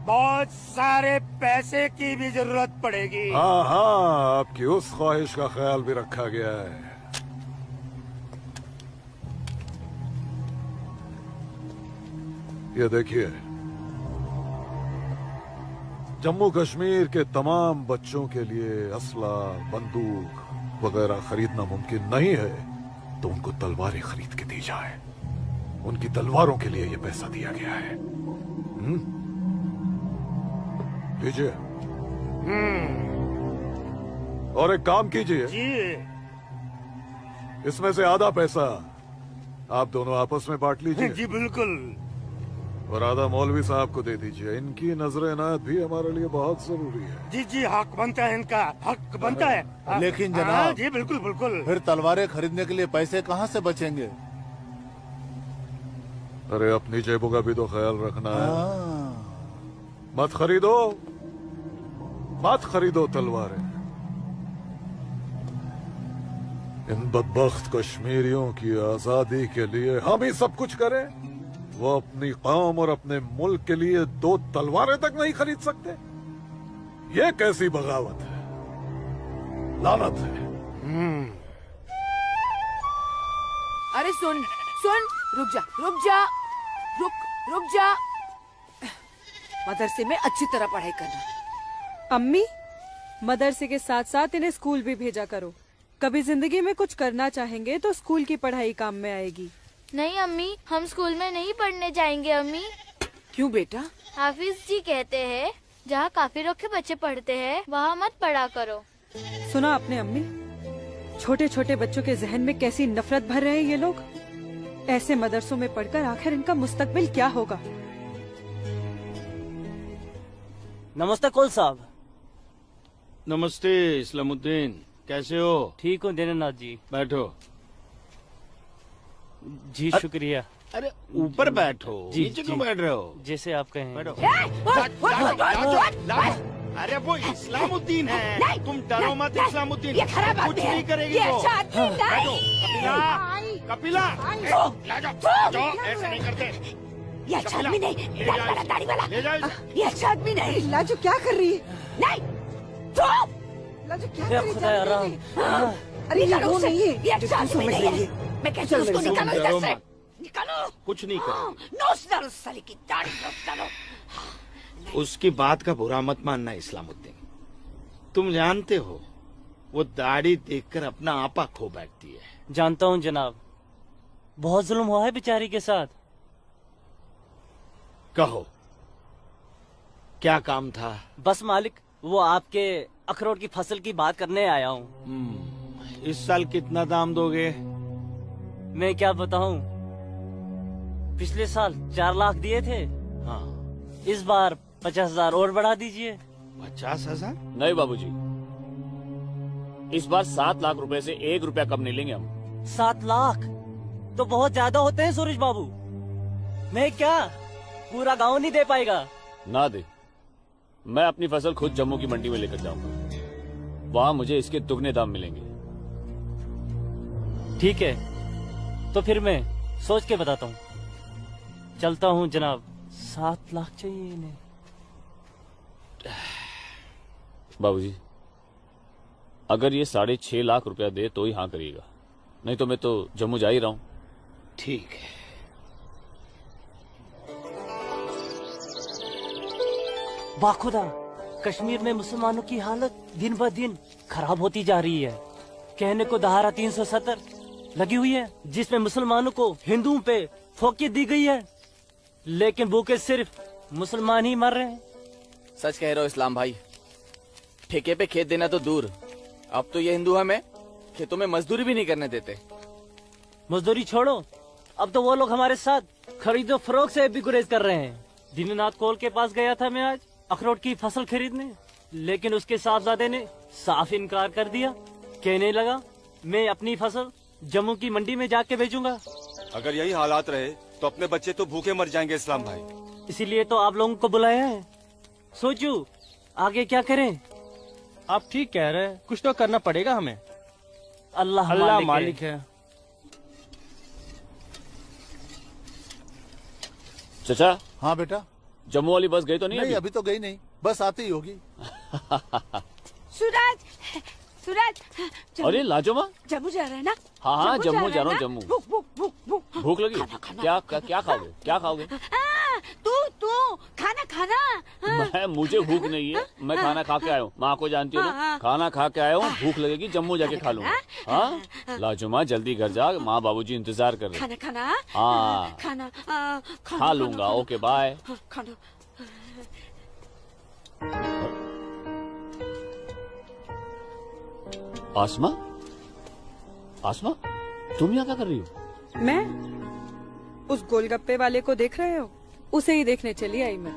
बहुत सारे पैसे की भी जरूरत पड़ेगी। हाँ हाँ, आपकी उस ख्वाहिश का ख्याल भी रखा गया है। ये देखिए, जम्मू कश्मीर के तमाम बच्चों के लिए असला, बंदूक वगैरह खरीदना मुमकिन नहीं है, तो उनको तलवारें खरीद के दी जाए। उनकी तलवारों के लिए ये पैसा दिया गया है। लीजिए। और एक काम कीजिए, इसमें से आधा पैसा आप दोनों आपस में बांट लीजिए। जी बिल्कुल। और आधा मौलवी साहब को दे दीजिए। इनकी नजर इनायत भी हमारे लिए बहुत जरूरी है। जी जी, हक बनता है, इनका हक बनता है। लेकिन जनाब, जी बिल्कुल बिल्कुल। फिर तलवारें खरीदने के लिए पैसे कहाँ से बचेंगे? अरे अपनी जेबों का भी तो ख्याल रखना है। मत खरीदो, मत खरीदो तलवारें। इन बदबख्त कश्मीरियों की आजादी के लिए हम ही सब कुछ करें, वो अपनी कौम और अपने मुल्क के लिए 2 तलवारें तक नहीं खरीद सकते। ये कैसी बगावत है, लानत है। अरे सुन सुन, रुक जा रुक जा, रुक जा। मदरसे में अच्छी तरह पढ़ाई करना। अम्मी, मदरसे के साथ साथ इन्हें स्कूल भी भेजा करो। कभी जिंदगी में कुछ करना चाहेंगे तो स्कूल की पढ़ाई काम में आएगी। नहीं अम्मी, हम स्कूल में नहीं पढ़ने जाएंगे अम्मी। क्यों बेटा? हाफिज जी कहते हैं जहाँ काफिरों के बच्चे पढ़ते हैं वहाँ मत पढ़ा करो। सुना आपने अम्मी? छोटे छोटे बच्चों के जहन में कैसी नफरत भर रहे हैं ये लोग। ऐसे मदरसों में पढ़कर आखिर इनका मुस्तकबिल क्या होगा? नमस्ते कुल साहब। नमस्ते इस्लामुद्दीन, कैसे हो? ठीक हूँ दीनानाथ जी। बैठो। जी शुक्रिया। अरे ऊपर बैठो, जी, नीचे क्यों जी। बैठ रहे हो? जैसे आप कहें। बैठो। अरे वो इस्लामुद्दीन है, तुम डरो मत। इस्लामुद्दीन ये खराब कुछ आदमी है। नहीं करेगी ये वो। अच्छा आदमी नहीं। बैठो। कपिला, ले जाओ, ऐसे नहीं करते। ये अच्छा आदमी नहीं, दाढ़ी वाला, दाढ़ी वाला। ले जाओ इसे। ये अच्छा आदमी नहीं। लाजो क्या कर रही है? नहीं, चुप। लाजो क्या हे खुदा आराम। अरे ये वो नहीं है, ये अच्छा आदमी नहीं है। मैं कहती हूँ उसको निकालो इधर से। निकालो। कुछ नहीं करेगी। नोच डालो साली की दाढ़ी, नोच डालो। उसकी बात का बुरा मत मानना इस्लामुद्दीन। तुम जानते हो वो दाढ़ी देखकर अपना आपा खो बैठती है। जानता हूँ जनाब, बहुत जुल्म हुआ है बेचारी के साथ। कहो क्या काम था? बस मालिक, वो आपके अखरोट की फसल की बात करने आया हूँ। इस साल कितना दाम दोगे? मैं क्या बताऊं, पिछले साल 4 लाख दिए थे। हाँ, इस बार 50,000 और बढ़ा दीजिए। 50,000? नहीं बाबूजी, इस बार 7 लाख रुपए से 1 रुपया कम नहीं लेंगे हम। 7 लाख तो बहुत ज्यादा होते हैं सूरज बाबू। मैं क्या पूरा गांव नहीं दे पाएगा? ना दे, मैं अपनी फसल खुद जम्मू की मंडी में लेकर जाऊंगा। वहां मुझे इसके दुगने दाम मिलेंगे। ठीक है, तो फिर मैं सोच के बताता हूँ। चलता हूँ जनाब। 7 लाख चाहिए इन्हें। बाबूजी, अगर ये 6.5 लाख रुपया दे तो ही हाँ करिएगा, नहीं तो मैं तो जम्मू जा ही रहा हूँ। ठीक है। बाखुदा, कश्मीर में मुसलमानों की हालत दिन ब दिन खराब होती जा रही है। कहने को धारा 370 लगी हुई है, जिसमें मुसलमानों को हिंदुओं पे फोकियत दी गई है, लेकिन भूखे सिर्फ मुसलमान ही मर रहे हैं। सच कह रहे हो इस्लाम भाई। ठेके पे खेत देना तो दूर, अब तो ये हिंदू हमें खेतों में मजदूरी भी नहीं करने देते। मजदूरी छोड़ो, अब तो वो लोग हमारे साथ खरीदो फरोख्त से भी गुरेज कर रहे हैं। दीननाथ कोल के पास गया था मैं आज अखरोट की फसल खरीदने, लेकिन उसके साहबजादे ने साफ इनकार कर दिया। कहने लगा मैं अपनी फसल जम्मू की मंडी में जाके बेचूंगा। अगर यही हालात रहे तो अपने बच्चे तो भूखे मर जाएंगे इस्लाम भाई। इसीलिए तो आप लोगों को बुलाया है। सोचो आगे क्या करें। आप ठीक कह रहे हैं, कुछ तो करना पड़ेगा हमें। अल्लाह मालिक है। चाचा। हाँ बेटा। जम्मू वाली बस गई तो नहीं? अभी तो गई नहीं, बस आती ही होगी। सूरज, सूरज। अरे लाजोमा, जम्मू जा रहे हैं ना? हाँ जम्मू जा रहा हूँ। जम्मू भूख लगी? खाना। क्या खाओगे? क्या खाओगे? तू खाना खाना। मुझे भूख नहीं है, मैं खाना खा के आया हूँ। माँ को जानती हो ना, खाना खा के आया हूँ। भूख लगेगी जम्मू जाके खा लूंगा। हाँ लाजोमा, जल्दी घर जा, माँ बाबूजी इंतजार कर रहे हैं। खाना। हाँ खाना खा लूंगा। Okay bye. खाना। आसमा, आसमा, तुम यहाँ क्या कर रही हो? मैं उस गोलगप्पे वाले को देख रहे हो? उसे ही देखने चली आई मैं।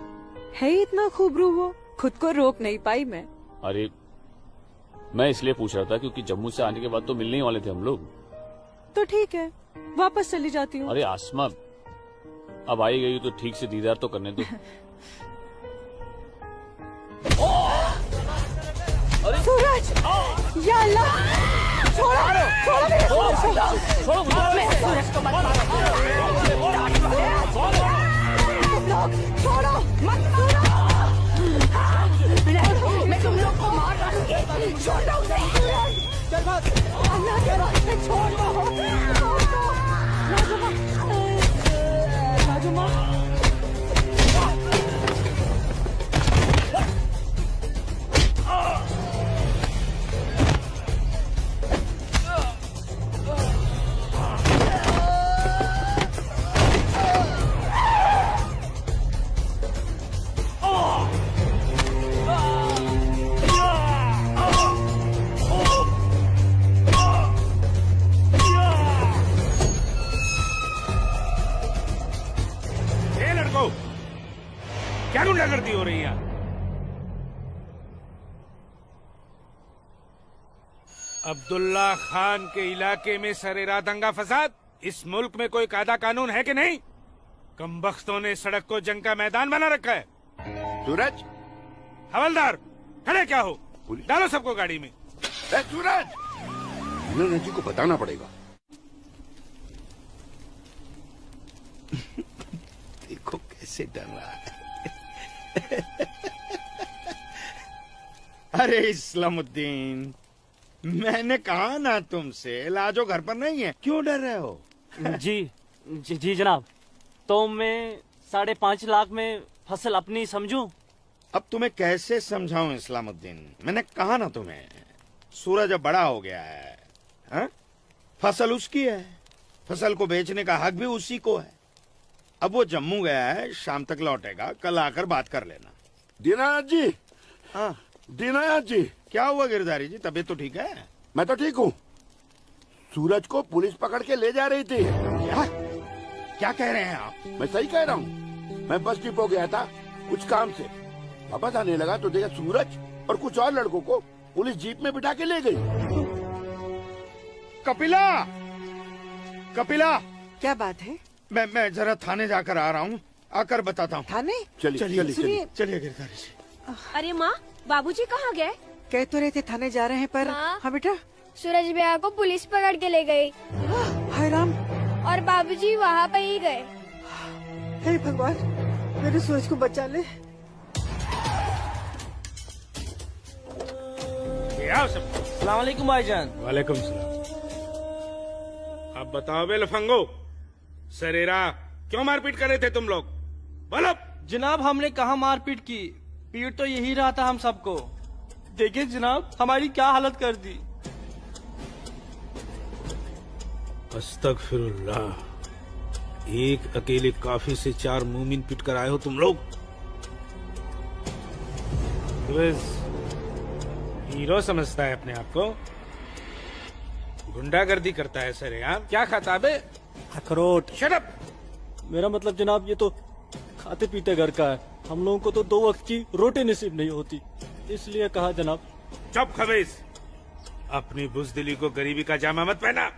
है ही इतना खूबरू वो, खुद को रोक नहीं पाई मैं। अरे मैं इसलिए पूछ रहा था क्योंकि जम्मू से आने के बाद तो मिलने ही वाले थे हम लोग। तो ठीक है, वापस चली जाती हूँ। अरे आसमा, अब आई गई तो ठीक से दीदार तो करने दो। सूरज, या अल्लाह, छोड़ो मेरे सूरज को मत मारो। तुम लोग छोड़ो, मत मारो। मैं तुम लोग को मार डालूंगी। छोड़ दो उसे। अल्लाह के वास्ते छोड़ दो। राजुमा, क्या गुंडागर्दी हो रही है? अब्दुल्ला खान के इलाके में सरेराह दंगा फसाद। इस मुल्क में कोई कायदा कानून है कि नहीं? कमबख्तों ने सड़क को जंग का मैदान बना रखा है। सूरज, हवलदार खड़े क्या हो? डालो सबको गाड़ी में। सूरज, जी को बताना पड़ेगा। देखो कैसे डर रहा है। अरे इस्लामुद्दीन, मैंने कहा ना तुमसे, लाजो घर पर नहीं है, क्यों डर रहे हो? जी जनाब, तो मैं 5.5 लाख में फसल अपनी समझूं? अब तुम्हें कैसे समझाऊं इस्लामुद्दीन, मैंने कहा ना तुम्हें, सूरज अब बड़ा हो गया है, हा? फसल उसकी है, फसल को बेचने का हक भी उसी को है। अब वो जम्मू गया है, शाम तक लौटेगा, कल आकर बात कर लेना। दीनानाथ जी, हाँ दीनानाथ जी, क्या हुआ गिरधारी जी, तबीयत तो ठीक है? मैं तो ठीक हूँ। सूरज को पुलिस पकड़ के ले जा रही थी। क्या कह रहे हैं आप? मैं सही कह रहा हूँ। मैं बस डिपो गया था कुछ काम से, वापस आने लगा तो देखा सूरज और कुछ और लड़कों को पुलिस जीप में बिठा के ले गई। कपिला, कपिला, क्या बात है? मैं जरा थाने जाकर आ रहा हूँ, आकर बताता हूँ। थाने? चलिए गिरधारी जी। अरे माँ, बाबूजी कहाँ गए? कह तो रहे थे थाने जा रहे हैं पर। हाँ बेटा। सूरज भैया को पुलिस पकड़ के ले गई। हाय राम। और बाबूजी वहाँ पे ही गए। हे भगवान, मेरे सूरज को बचा ले। अस्सलाम वालेकुम भाईजान। वालेकुम सलाम। अब बताओ बे लफंगो, सरेरा क्यों मारपीट कर रहे थे तुम लोग? बोलो। जनाब हमने कहा मारपीट की, पीट तो यही रहा था हम सबको। देखिए जनाब हमारी क्या हालत कर दी। अस्तगफिरुल्लाह, एक अकेले काफी से 4 मूमिन पिट कर आए हो तुम लोग। हीरो समझता है अपने आप को, गुंडागर्दी करता है सर यार। क्या खाता बे? अखरोट। Shut up. मेरा मतलब जनाब ये तो खाते पीते घर का है, हम लोगों को तो 2 वक्त की रोटी नसीब नहीं होती, इसलिए कहा जनाब। चुप खबीस, अपनी बुज़दिली को गरीबी का जामा मत पहना।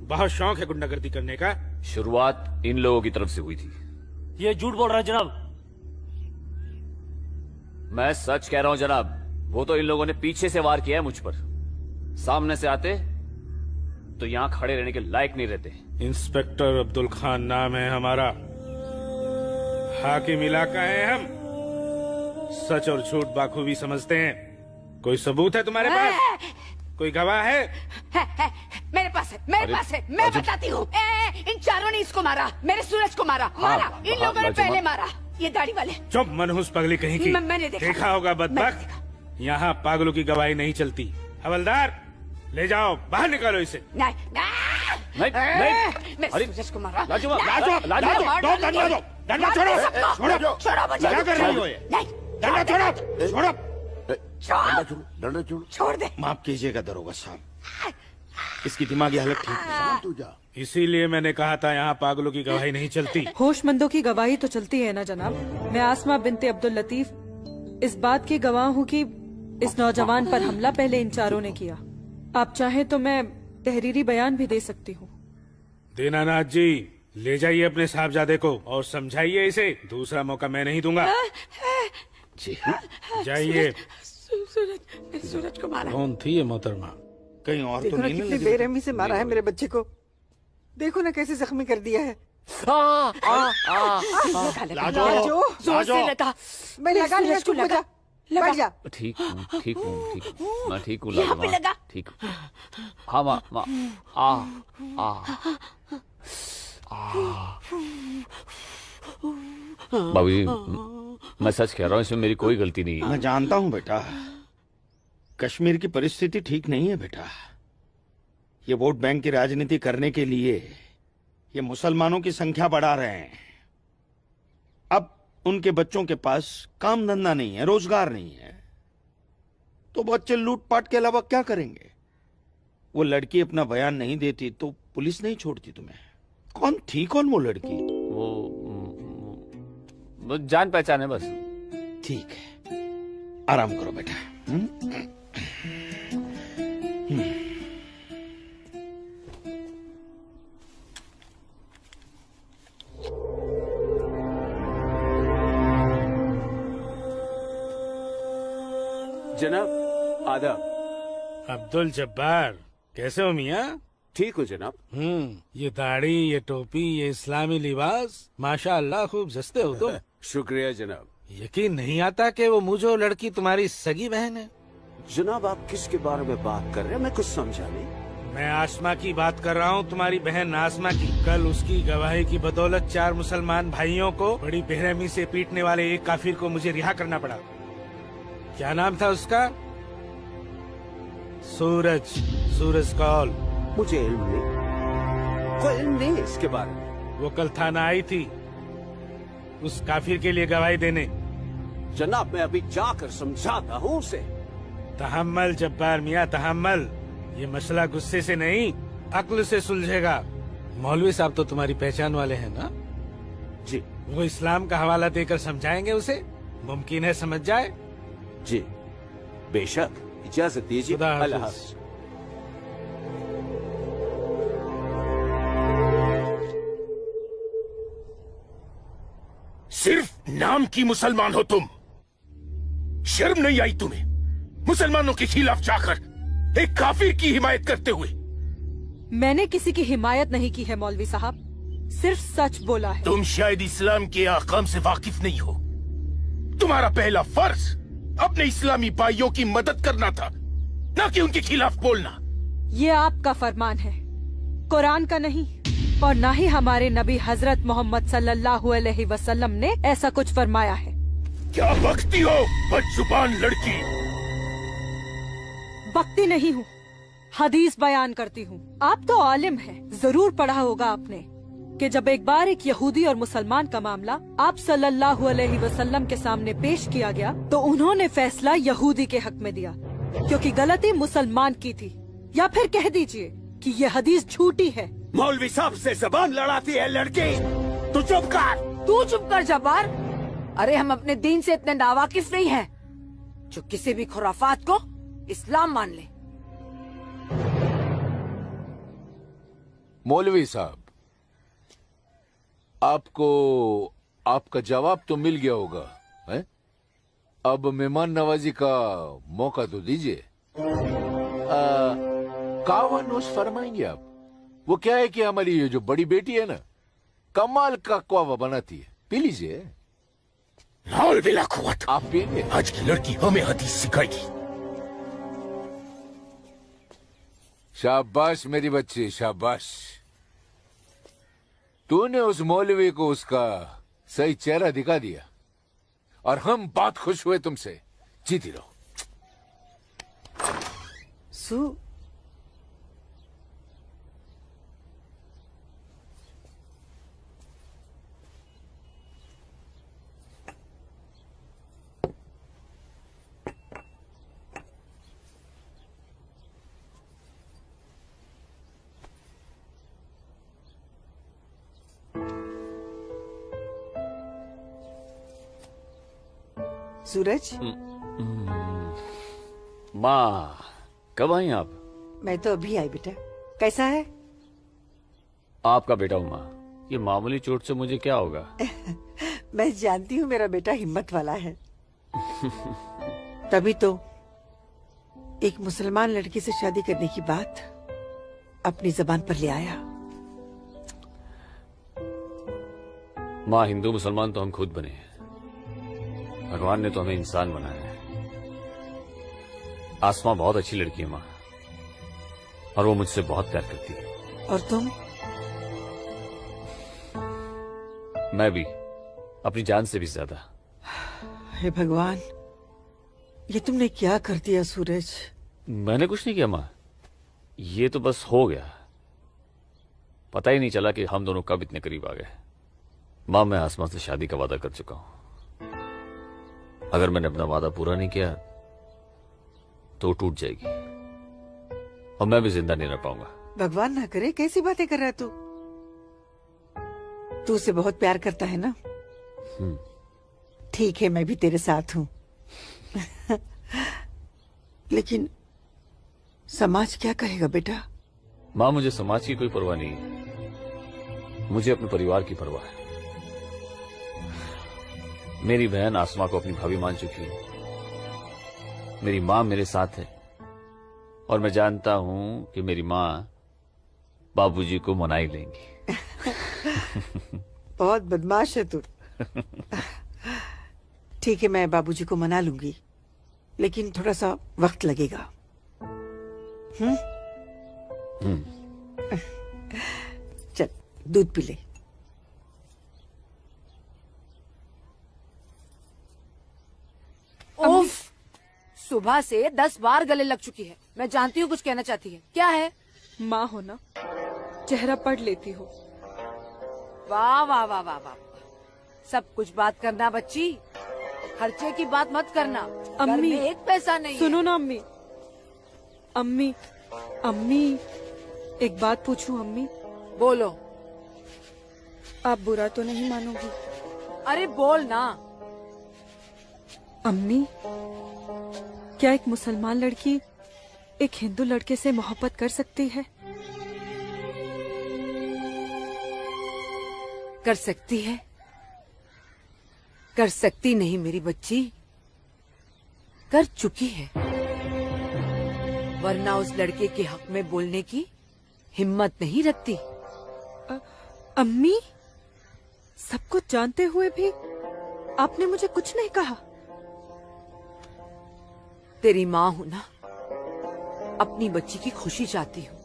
बहुत शौक है गुंडागर्दी करने का। शुरुआत इन लोगों की तरफ से हुई थी। ये झूठ बोल रहा है जनाब। मैं सच कह रहा हूं जनाब, वो तो इन लोगों ने पीछे से वार किया है मुझ पर। सामने से आते तो यहां खड़े रहने के लायक नहीं रहते। इंस्पेक्टर अब्दुल खान नाम है हमारा, हाकिम इलाका है हम, सच और झूठ बाखूबी समझते हैं। कोई सबूत है तुम्हारे पास? कोई गवाह है? मेरे पास है, मेरे पास है, मैं बताती हूँ। इन चारों ने इसको मारा, मेरे सूरज को मारा, मारा इन लोगों ने पहले मारा, ये दाढ़ी वाले। चुप मनहूस पगली कहीं की। मैंने देखा होगा बदबख्त, यहाँ पागलों की गवाही नहीं चलती। हवलदार ले जाओ, बाहर निकालो इसे। नहीं, मेरे सूरज को मारा। दो डंडा छोड़ो, क्या कर रही हो ये? डंडा छोड़ो, डंडा छोड़ो। छोड़ दे। माफ कीजिएगा दरोगा साहब, इसकी दिमागी हालत ठीक है। तू जा। इसीलिए मैंने कहा था यहाँ पागलों की गवाही नहीं चलती। होशमंदों की गवाही तो चलती है ना जनाब। मैं आसमा बिनते अब्दुल लतीफ इस बात की गवाह हूँ कि इस नौजवान पर हमला पहले इन चारों ने किया। आप चाहे तो मैं तहरीरी बयान भी दे सकती हूँ। दीनानाथ जी, ले जाइए अपने साहबजादे को और समझाइए इसे, दूसरा मौका मैं नहीं दूंगा। जी जाइए। सूरज को मारा। कौन थी ये मोहतरमा? कहीं और देखो तो ना नहीं कितनी बेरहमी से मारा है मेरे बच्चे को, देखो ना कैसे जख्मी कर दिया है। लाजो, जोर से लगा। मैं लगा लिया, चुप हो जा, बैठ जा। ठीक हूँ, ठीक हूँ, ठीक हूँ, मैं ठीक हूँ यहाँ पे लगा। ठीक हूँ। हाँ माँ, बाबूजी मैं सच कह रहा हूँ, इसमें मेरी कोई गलती नहीं है। मैं जानता हूँ बेटा, कश्मीर की परिस्थिति ठीक नहीं है बेटा। ये वोट बैंक की राजनीति करने के लिए ये मुसलमानों की संख्या बढ़ा रहे हैं। अब उनके बच्चों के पास काम धंधा नहीं है, रोजगार नहीं है, तो बच्चे लूटपाट के अलावा क्या करेंगे? वो लड़की अपना बयान नहीं देती तो पुलिस नहीं छोड़ती तुम्हें। कौन थी वो लड़की? वो जान पहचान है बस। ठीक है, आराम करो बेटा। जनाब आदाब। अब्दुल जब्बार, कैसे हो मियाँ? ठीक हो जनाब। ये दाढ़ी, ये टोपी, ये इस्लामी लिबास, माशाअल्लाह खूब जस्ते हो तुम। शुक्रिया जनाब। यकीन नहीं आता कि वो मुझो लड़की तुम्हारी सगी बहन है। जनाब आप किसके बारे में बात कर रहे हैं? मैं कुछ समझा नहीं। मैं आसमा की बात कर रहा हूँ, तुम्हारी बहन आसमा की। कल उसकी गवाही की बदौलत 4 मुसलमान भाइयों को बड़ी बेरहमी से पीटने वाले एक काफिर को मुझे रिहा करना पड़ा। क्या नाम था उसका? सूरज कौल। मुझे इल्म नहीं, कोई इल्म नहीं इसके बारे में। वो कल थाना आई थी उस काफिर के लिए गवाही देने। जनाब मैं अभी जाकर समझाता हूँ उसे। तहम्मल जब्बार मियाँ तहम्मल, ये मसला गुस्से से नहीं अक्ल से सुलझेगा। मौलवी साहब तो तुम्हारी पहचान वाले हैं ना? जी। वो इस्लाम का हवाला देकर समझाएंगे उसे, मुमकिन है समझ जाए। जी बेशक, इजाजत दीजिए। अल्लाह हाफ़िज़। सिर्फ नाम की मुसलमान हो तुम, शर्म नहीं आई तुम्हें मुसलमानों के खिलाफ जाकर एक काफिर की हिमायत करते हुए? मैंने किसी की हिमायत नहीं की है मौलवी साहब, सिर्फ सच बोला है। तुम शायद इस्लाम के अहकाम से वाकिफ नहीं हो। तुम्हारा पहला फर्ज अपने इस्लामी भाइयों की मदद करना था, न कि उनके खिलाफ बोलना। ये आपका फरमान है, कुरान का नहीं, और न ही हमारे नबी हजरत मोहम्मद सल्लल्लाहु अलैहि वसल्लम ने ऐसा कुछ फरमाया है। क्या बकती हो बदजुबान लड़की? बकती नहीं हूँ, हदीस बयान करती हूँ। आप तो आलिम हैं, जरूर पढ़ा होगा आपने कि जब एक बार एक यहूदी और मुसलमान का मामला आप सल्लल्लाहु अलैहि वसल्लम के सामने पेश किया गया तो उन्होंने फैसला यहूदी के हक में दिया, क्योंकि गलती मुसलमान की थी। या फिर कह दीजिए कि ये हदीस झूठी है। मौलवी साहब से जबान लड़ाती है लड़की, तू चुप कर। तू चुप कर जब्बार। अरे हम अपने दीन से इतने नावाकिफ नहीं हैं जो किसी भी खुराफात को इस्लाम मान ले। मौलवी साहब, आपको आपका जवाब तो मिल गया होगा, है? अब मेहमान नवाजी का मौका तो दीजिए। कावा नोश फरमाएंगे आप? वो क्या है कि हमारी ये जो बड़ी बेटी है ना, कमाल का कावा बनाती है, पी लीजिए। आप पिएंगे? आज की लड़की हमें हदीस सिखाएगी। शाबाश मेरी बच्ची, शाबाश। तूने उस मौलवी को उसका सही चेहरा दिखा दिया और हम बहुत खुश हुए तुमसे। जीती रहो। सूरज, माँ कब आई आप? मैं तो अभी आई बेटा। कैसा है? आपका बेटा हूँ माँ, ये मामूली चोट से मुझे क्या होगा? मैं जानती हूँ मेरा बेटा हिम्मत वाला है। तभी तो एक मुसलमान लड़की से शादी करने की बात अपनी जबान पर ले आया। माँ, हिंदू मुसलमान तो हम खुद बने हैं, भगवान ने तो हमें इंसान बनाया है। आसमा बहुत अच्छी लड़की है माँ, और वो मुझसे बहुत प्यार करती है। और तुम? मैं भी, अपनी जान से भी ज्यादा। हे भगवान, ये तुमने क्या कर दिया सूरज? मैंने कुछ नहीं किया माँ, ये तो बस हो गया। पता ही नहीं चला कि हम दोनों कब इतने करीब आ गए। माँ, मैं आसमा से शादी का वादा कर चुका हूं। अगर मैंने अपना वादा पूरा नहीं किया तो टूट जाएगी और मैं भी जिंदा नहीं रह पाऊंगा। भगवान ना करे, कैसी बातें कर रहा है तू? तू उसे बहुत प्यार करता है ना? ठीक है, मैं भी तेरे साथ हूँ। लेकिन समाज क्या कहेगा बेटा? माँ, मुझे समाज की कोई परवाह नहीं है, मुझे अपने परिवार की परवाह है। मेरी बहन आसमा को अपनी भाभी मान चुकी है, मेरी माँ मेरे साथ है, और मैं जानता हूं कि मेरी माँ बाबूजी को मना ही लेंगी। बहुत बदमाश है तू। ठीक है, मैं बाबूजी को मना लूंगी, लेकिन थोड़ा सा वक्त लगेगा। चल दूध पी ले। उफ, सुबह से 10 बार गले लग चुकी है। मैं जानती हूँ कुछ कहना चाहती है, क्या है? माँ हो ना, चेहरा पढ़ लेती हो। वाह वाह वाह वाह वाह, सब कुछ बात करना बच्ची, खर्चे की बात मत करना। घर अम्मी, में एक पैसा नहीं सुनो है। ना अम्मी। अम्मी, अम्मी, एक बात पूछूं अम्मी? बोलो। आप बुरा तो नहीं मानोगी? अरे बोल ना। अम्मी, क्या एक मुसलमान लड़की एक हिंदू लड़के से मोहब्बत कर सकती है? कर सकती है, कर सकती नहीं मेरी बच्ची, कर चुकी है। वरना उस लड़के के हक में बोलने की हिम्मत नहीं रखती। अम्मी, सब कुछ जानते हुए भी आपने मुझे कुछ नहीं कहा। तेरी माँ हूं ना, अपनी बच्ची की खुशी चाहती हूँ।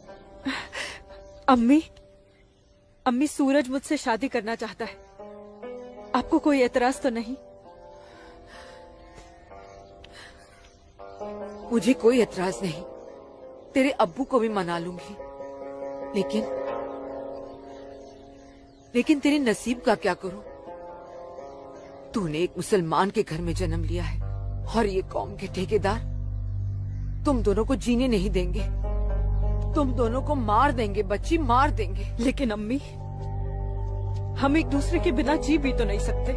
अम्मी, अम्मी, सूरज मुझसे शादी करना चाहता है। आपको कोई एतराज तो नहीं? मुझे कोई एतराज नहीं, तेरे अब्बू को भी मना लूंगी। लेकिन तेरे नसीब का क्या करूं? तूने एक मुसलमान के घर में जन्म लिया है और ये कौम के ठेकेदार तुम दोनों को जीने नहीं देंगे। तुम दोनों को मार देंगे बच्ची, मार देंगे। लेकिन अम्मी, हम एक दूसरे के बिना जी भी तो नहीं सकते।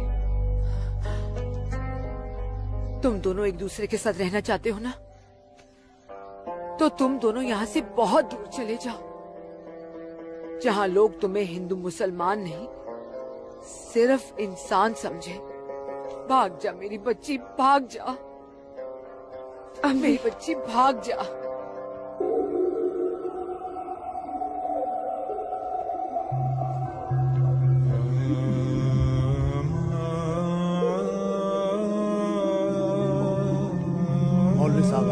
तुम दोनों एक दूसरे के साथ रहना चाहते हो ना, तो तुम दोनों यहाँ से बहुत दूर चले जाओ, जहाँ लोग तुम्हें हिंदू मुसलमान नहीं, सिर्फ इंसान समझे। भाग जा मेरी बच्ची, भाग जा। मेरी बच्ची भाग जा। मौलवी साहब,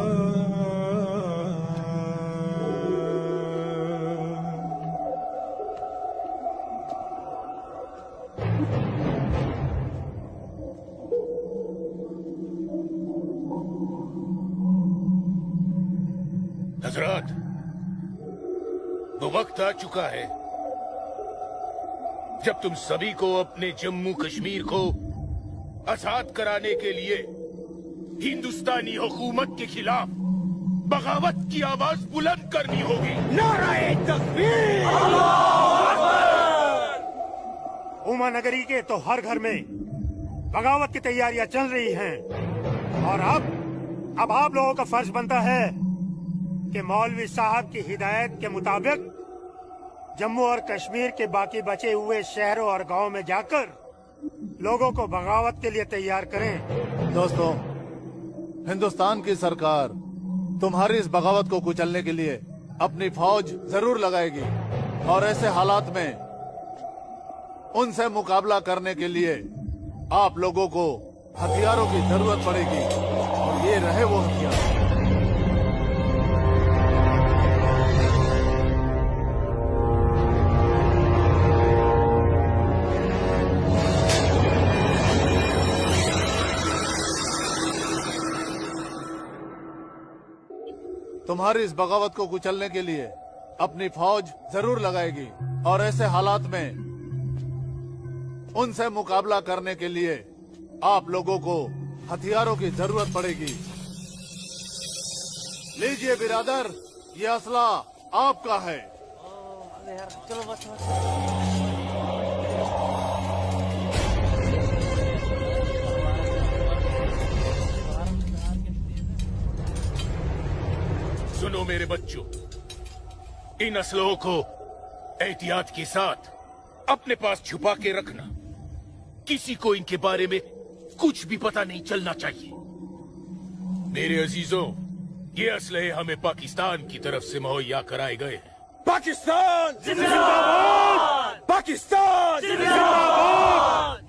हजरात, वो वक्त आ चुका है जब तुम सभी को अपने जम्मू कश्मीर को आजाद कराने के लिए हिंदुस्तानी हुकूमत के खिलाफ बगावत की आवाज बुलंद करनी होगी। नाराए तकबीर! उमा नगरी के तो हर घर में बगावत की तैयारियां चल रही हैं और अब आप लोगों का फर्ज बनता है कि मौलवी साहब की हिदायत के मुताबिक जम्मू और कश्मीर के बाकी बचे हुए शहरों और गांवों में जाकर लोगों को बगावत के लिए तैयार करें। दोस्तों, हिंदुस्तान की सरकार तुम्हारी इस बगावत को कुचलने के लिए अपनी फौज जरूर लगाएगी और ऐसे हालात में उनसे मुकाबला करने के लिए आप लोगों को हथियारों की जरूरत पड़ेगी और ये रहे वो हथियार। तुम्हारी इस बगावत को कुचलने के लिए अपनी फौज जरूर लगाएगी और ऐसे हालात में उनसे मुकाबला करने के लिए आप लोगों को हथियारों की जरूरत पड़ेगी। लीजिए बिरादर, ये असला आपका है। चलो बस। सुनो मेरे बच्चों, इन असलों को एहतियात के साथ अपने पास छुपा के रखना। किसी को इनके बारे में कुछ भी पता नहीं चलना चाहिए। मेरे अजीजों, ये असलहे हमें पाकिस्तान की तरफ से मुहैया कराए गए हैं। पाकिस्तान जिंदाबाद! पाकिस्तान जिंदाबाद!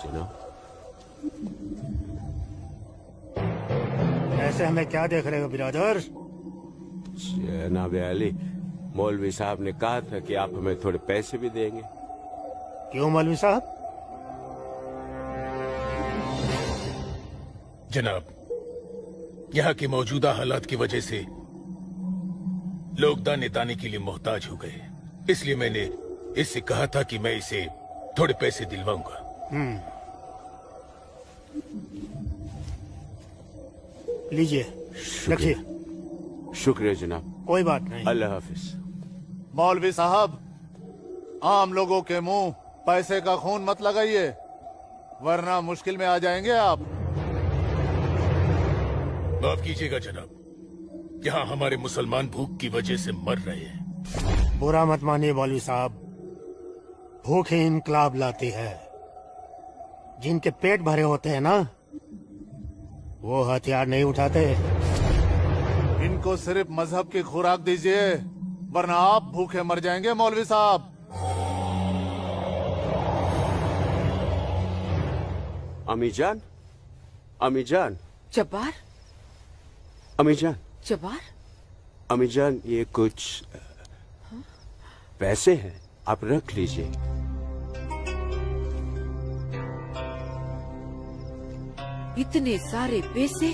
जनाब, से हमें क्या देख रहे हो बिरादर? जनाब अली, मौलवी साहब ने कहा था कि आप हमें थोड़े पैसे भी देंगे। क्यों मौलवी साहब? जनाब, यहाँ की मौजूदा हालात की वजह से लोग दाने दाने के लिए मोहताज हो गए, इसलिए मैंने इससे कहा था कि मैं इसे थोड़े पैसे दिलवाऊंगा। लीजिए, रखिए। शुक्रिया जनाब। कोई बात नहीं। अल्लाह हाफिज। मौलवी साहब, आम लोगों के मुंह पैसे का खून मत लगाइए, वरना मुश्किल में आ जाएंगे आप। माफ कीजिएगा जनाब, यहाँ हमारे मुसलमान भूख की वजह से मर रहे हैं। बुरा मत मानिए मौलवी साहब, भूख ही इनकलाब लाती है। जिनके पेट भरे होते हैं ना, वो हथियार नहीं उठाते। इनको सिर्फ मजहब की खुराक दीजिए, वरना आप भूखे मर जाएंगे मौलवी साहब। अम्मी जान, अम्मी जान, जब्बार, अम्मी जान, जब्बार, अम्मी जान, ये कुछ पैसे हैं, आप रख लीजिए। इतने सारे पैसे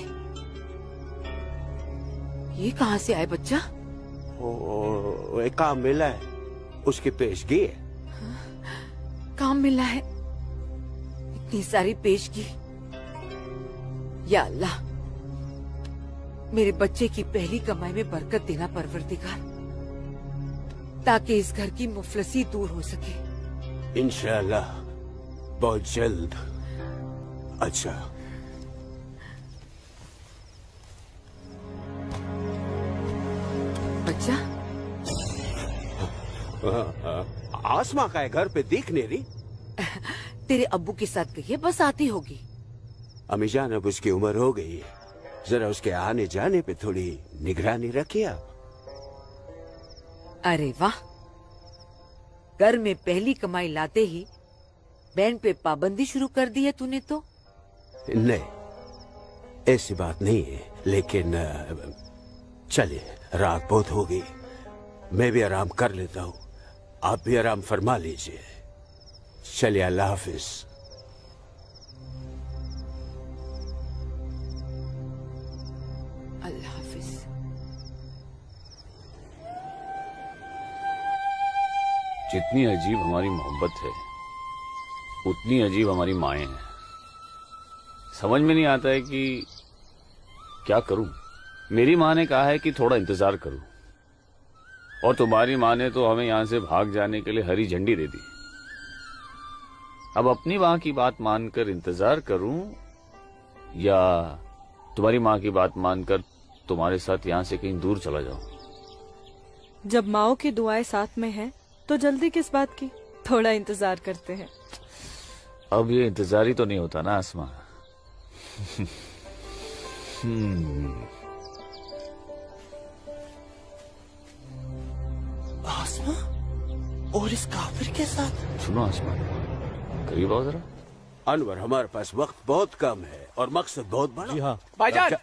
ये कहाँ से आए बच्चा? ओ, एक काम मिला है, उसकी पेशगी है। काम मिला है, इतनी सारी पेशगी। या अल्लाह, मेरे बच्चे की पहली कमाई में बरकत देना परवरदिगार, ताकि इस घर की मुफलसी दूर हो सके। इंशाअल्लाह बहुत जल्द। अच्छा, बच्चा, आसमा का है घर पे दिख नहीं रही। तेरे अब्बू के साथ गई है, बस आती होगी। अम्मी जान, अब उसकी उम्र हो गई है, जरा उसके आने जाने पे थोड़ी निगरानी रखिए आप। अरे वाह, घर में पहली कमाई लाते ही बैंड पे पाबंदी शुरू कर दी है तूने तो। नहीं, ऐसी बात नहीं है, लेकिन चलिए, रात बहुत हो गई, मैं भी आराम कर लेता हूँ, आप भी आराम फरमा लीजिए। चलिए, अल्लाह हाफिज। अल्लाह हाफिज। जितनी अजीब हमारी मोहब्बत है, उतनी अजीब हमारी माएं हैं। समझ में नहीं आता है कि क्या करूं। मेरी माँ ने कहा है कि थोड़ा इंतजार करूं, और तुम्हारी माँ ने तो हमें यहां से भाग जाने के लिए हरी झंडी दे दी। अब अपनी माँ की बात मानकर इंतजार करूं, या तुम्हारी माँ की बात मानकर तुम्हारे साथ यहाँ से कहीं दूर चला जाऊं। जब माओ की दुआएं साथ में हैं, तो जल्दी किस बात की, थोड़ा इंतजार करते हैं। अब ये इंतजार ही तो नहीं होता ना आसमा। आसमा और इस काफिर के साथ। सुनो आसमा, करीब आओ जरा। अनवर, हमारे पास वक्त बहुत कम है और मकसद बहुत बड़ा। जी हाँ भाईजान।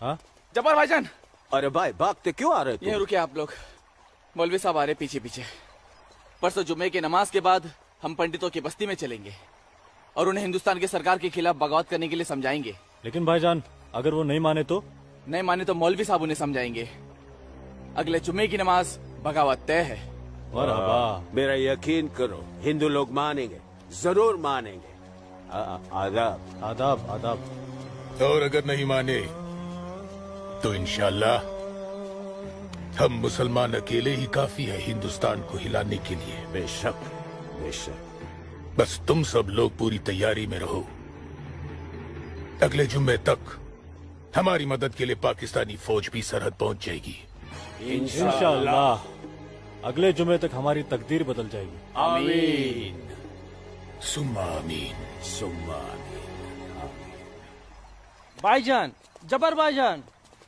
हाँ जब्बार भाईजान। अरे भाई, भागते क्यों आ रहे थे? यहीं रुके आप लोग, मौलवी साहब आ रहे पीछे पीछे। परसों जुम्मे की नमाज के बाद हम पंडितों की बस्ती में चलेंगे और उन्हें हिंदुस्तान की सरकार के खिलाफ बगावत करने के लिए समझाएंगे। लेकिन भाईजान, अगर वो नहीं माने तो? नहीं माने तो मौलवी साहब उन्हें समझाएंगे। अगले जुम्मे की नमाज बगावत तय है। मेरा यकीन करो, हिंदू लोग मानेंगे, जरूर मानेंगे। आदाब आदाब आदाब। और अगर नहीं माने तो इंशाल्लाह हम मुसलमान अकेले ही काफी है हिंदुस्तान को हिलाने के लिए। बेशक बेशक। बस तुम सब लोग पूरी तैयारी में रहो। अगले जुम्मे तक हमारी मदद के लिए पाकिस्तानी फौज भी सरहद पहुंच जाएगी। इंशाअल्लाह अगले जुम्मे तक हमारी तकदीर बदल जाएगी। आमीन सुम्मा आमीन सुम्मा आमीन। भाईजान, जबर भाईजान,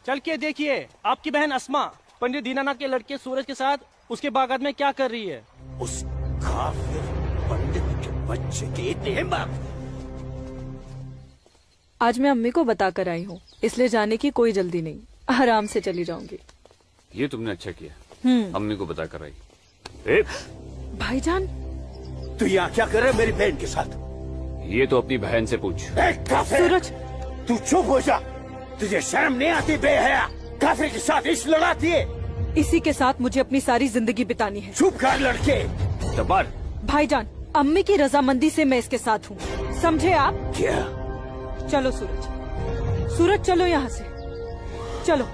चल के देखिए आपकी बहन अस्मा पंडित दीनानाथ के लड़के सूरज के साथ उसके बागात में क्या कर रही है। उस काफिर पंडित के बच्चे की इतनी हिम्मत! आज मैं अम्मी को बता कर आई हूँ, इसलिए जाने की कोई जल्दी नहीं, आराम से चली जाऊंगी। ये तुमने अच्छा किया, अम्मी को बता कर आई। भाईजान, तू यहाँ क्या कर रहा है मेरी बहन के साथ? ये तो अपनी बहन से पूछ। सूरज, तू चुप हो जा। तुझे शर्म नहीं आती बेहया? काफिर के साथ इश्क लड़ाती है। इसी के साथ मुझे अपनी सारी जिंदगी बितानी है। चुप कर लड़के। जब्बार। भाईजान, अम्मी की रजामंदी से मैं इसके साथ हूँ, समझे आप? क्या? चलो सूरज, सूरज चलो यहाँ से, चलो।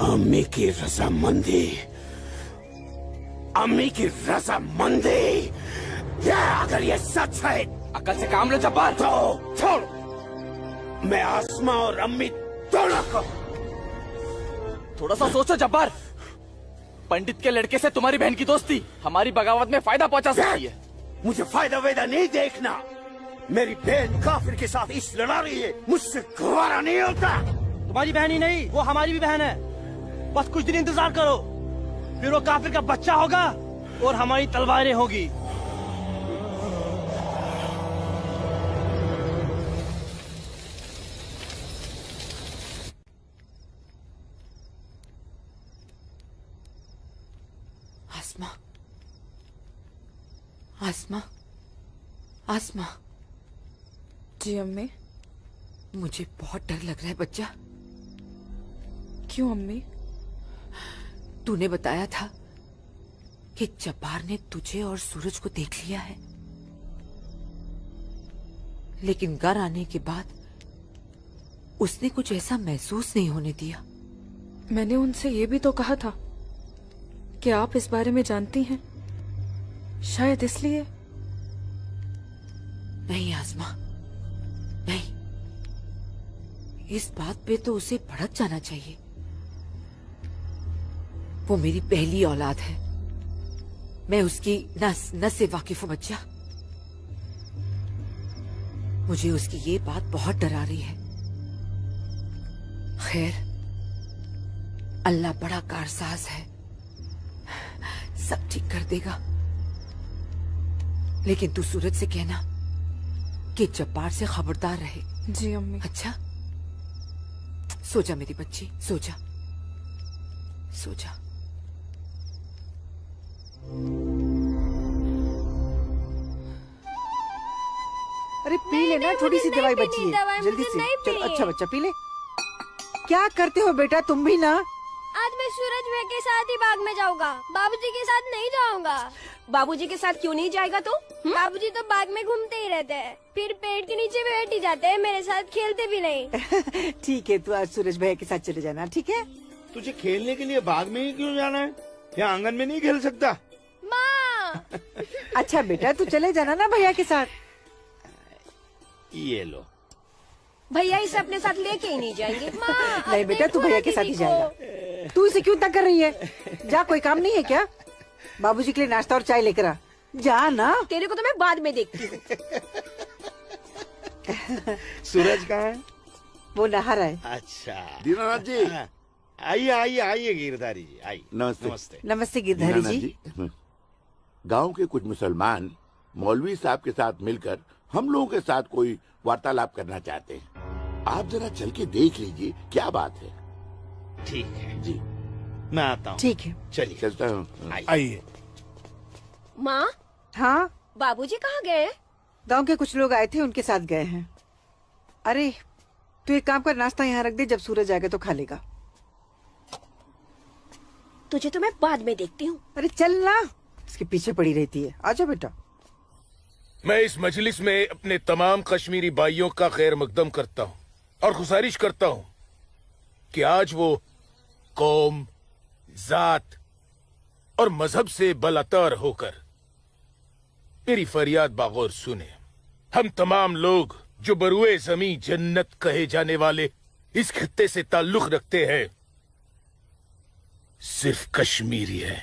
अम्मी की रजामंदी, अम्मी की रजामंदी, या अगर ये सच है, अकल से काम लो जब्बार। तो छोड़, मैं आसमा और अम्मी दोनों को। थोड़ा सा सोचो जब्बार, पंडित के लड़के से तुम्हारी बहन की दोस्ती हमारी बगावत में फायदा पहुंचा सकती है। मुझे फायदा वेदा नहीं देखना। मेरी बहन काफिर के साथ इश्क लड़ा रही है, मुझसे गवारा नहीं होता। तुम्हारी बहन ही नहीं, वो हमारी भी बहन है। बस कुछ दिन इंतजार करो, फिर वो काफिर का बच्चा होगा और हमारी तलवारें होगी। आसमा, आसमा, आसमा। जी अम्मी। मुझे बहुत डर लग रहा है बच्चा। क्यों अम्मी? तूने बताया था कि जब्बार ने तुझे और सूरज को देख लिया है, लेकिन घर आने के बाद उसने कुछ ऐसा महसूस नहीं होने दिया। मैंने उनसे ये भी तो कहा था कि आप इस बारे में जानती हैं, शायद इसलिए। नहीं आसमा, नहीं, इस बात पे तो उसे भड़क जाना चाहिए। वो मेरी पहली औलाद है, मैं उसकी नस से वाकिफ हूं बच्चा। मुझे उसकी ये बात बहुत डरा रही है। खैर, अल्लाह बड़ा कारसाज है, सब ठीक कर देगा। लेकिन तू सूरज से कहना कि जब्बार से खबरदार रहे। जी अम्मी। अच्छा, सो जा मेरी बच्ची, सो जा, सो जा। अरे पी लेना, थोड़ी सी दवाई बची है, जल्दी से। चलो अच्छा बच्चा पी ले। क्या करते हो बेटा तुम भी ना? आज मैं सूरज भाई के साथ ही बाग में जाऊंगा, बाबूजी के साथ नहीं जाऊंगा। बाबूजी के साथ क्यों नहीं जाएगा तू? बाबूजी तो बाग में घूमते ही रहते हैं, फिर पेड़ के नीचे बैठ ही जाते हैं, मेरे साथ खेलते भी नहीं। ठीक है, तू आज सूरज भैया के साथ चले जाना, ठीक है? तुझे खेलने के लिए बाग में ही क्यों जाना है? या आंगन में नहीं खेल सकता? माँ। अच्छा बेटा, तू चले जाना ना भैया के साथ। ये लो। भैया इसे अपने साथ लेके ही नहीं जाएंगे। नहीं बेटा, तू भैया के साथ ही जाएगा। तू इसे क्यों तंग कर रही है? जा, कोई काम नहीं है क्या? बाबूजी के लिए नाश्ता और चाय लेकर आ, जा ना। तेरे को तो मैं बाद में देखती हूँ। सूरज कहाँ है? वो नहा रहा है। अच्छा दीनानाथ जी। आइए आइए आइए गिरधारी जी, आइए। नमस्ते। नमस्ते। नमस्ते गिरधारी जी। गांव के कुछ मुसलमान मौलवी साहब के साथ मिलकर हम लोगों के साथ कोई वार्तालाप करना चाहते हैं। आप जरा चल के देख लीजिए क्या बात है। ठीक है जी, मैं आता हूँ। ठीक है, चलिए चलता हूँ। आइए। माँ। हाँ, बाबूजी कहाँ गए? गांव के कुछ लोग आए थे, उनके साथ गए हैं। अरे तू एक काम कर, नाश्ता यहाँ रख दे, जब सूरज आएगा तो खा लेगा। तुझे तो मैं बाद में देखती हूँ। अरे चल ना, इसके पीछे पड़ी रहती है। आजा बेटा। मैं इस मजलिस में अपने तमाम कश्मीरी भाइयों का खैर मकदम करता हूँ और गुजारिश करता हूँ कि आज वो कौम, जात और मजहब से बलातर होकर मेरी फरियाद बागौर सुने। हम तमाम लोग जो बरुए जमी जन्नत कहे जाने वाले इस खित्ते से ताल्लुक रखते हैं, सिर्फ कश्मीरी है।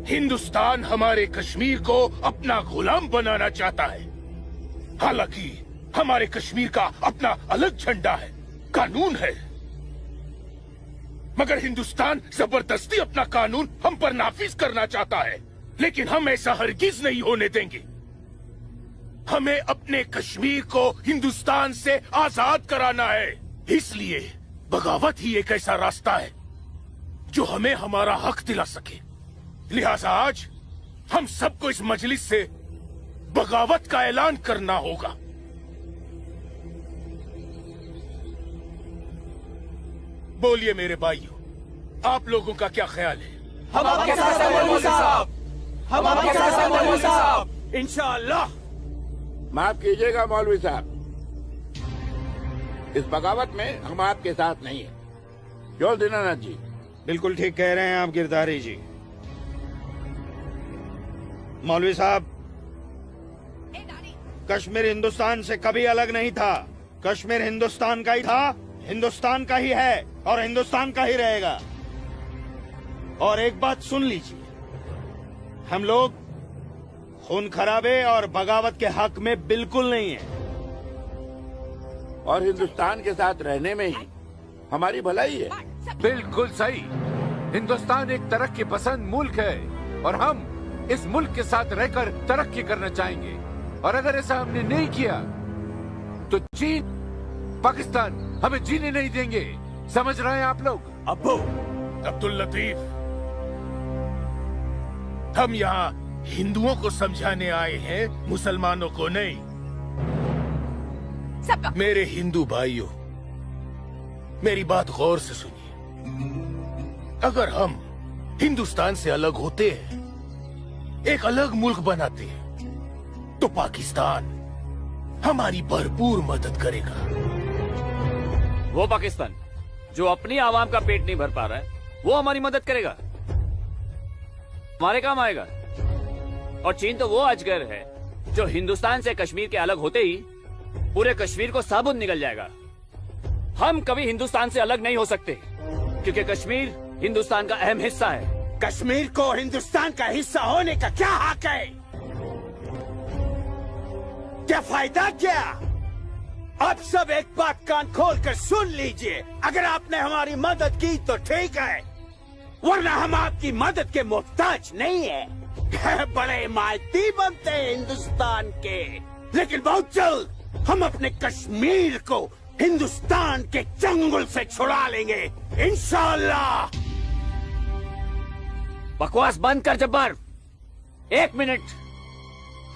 हिंदुस्तान हमारे कश्मीर को अपना गुलाम बनाना चाहता है। हालांकि हमारे कश्मीर का अपना अलग झंडा है, कानून है, मगर हिंदुस्तान जबरदस्ती अपना कानून हम पर नाफिज करना चाहता है। लेकिन हम ऐसा हरगिज नहीं होने देंगे। हमें अपने कश्मीर को हिंदुस्तान से आजाद कराना है। इसलिए बगावत ही एक ऐसा रास्ता है जो हमें हमारा हक दिला सके। लिहाजा आज हम सबको इस मजलिस से बगावत का ऐलान करना होगा। बोलिए मेरे भाइयों, आप लोगों का क्या ख्याल है? हम आपके साथ हैं मौलवी साहब, हम आपके साथ हैं मौलवी साहब, इंशाअल्लाह। माफ कीजिएगा मौलवी साहब, इस बगावत में हम आपके साथ नहीं है। क्यों दीनानाथ जी? बिल्कुल ठीक कह रहे हैं आप गिरधारी जी। मौलवी साहब, कश्मीर हिंदुस्तान से कभी अलग नहीं था। कश्मीर हिंदुस्तान का ही था, हिंदुस्तान का ही है और हिंदुस्तान का ही रहेगा। और एक बात सुन लीजिए, हम लोग खून खराबे और बगावत के हक में बिल्कुल नहीं है। और हिंदुस्तान के साथ रहने में ही हमारी भलाई है। बिल्कुल सही। हिंदुस्तान एक तरक्की पसंद मुल्क है और हम इस मुल्क के साथ रहकर तरक्की करना चाहेंगे। और अगर ऐसा हमने नहीं किया तो चीन, पाकिस्तान हमें जीने नहीं देंगे। समझ रहे हैं आप लोग? अब्बू अब्दुल लतीफ, हम यहाँ हिंदुओं को समझाने आए हैं, मुसलमानों को नहीं। मेरे हिंदू भाइयों, मेरी बात गौर से सुनिए। अगर हम हिंदुस्तान से अलग होते हैं, एक अलग मुल्क बनाते हैं, तो पाकिस्तान हमारी भरपूर मदद करेगा। वो पाकिस्तान जो अपनी आवाम का पेट नहीं भर पा रहा है, वो हमारी मदद करेगा, हमारे काम आएगा। और चीन तो वो अजगर है जो हिंदुस्तान से कश्मीर के अलग होते ही पूरे कश्मीर को साबुत निकल जाएगा। हम कभी हिंदुस्तान से अलग नहीं हो सकते क्योंकि कश्मीर हिंदुस्तान का अहम हिस्सा है। कश्मीर को हिंदुस्तान का हिस्सा होने का क्या हक है? क्या फायदा क्या? आप सब एक बात कान खोल कर सुन लीजिए। अगर आपने हमारी मदद की तो ठीक है, वरना हम आपकी मदद के मोहताज नहीं है। बड़े मायती बनते हैं हिंदुस्तान के, लेकिन बहुत जल्द हम अपने कश्मीर को हिंदुस्तान के चंगुल से छुड़ा लेंगे, इंशाअल्लाह। बकवास बंद कर जब्बार। एक मिनट,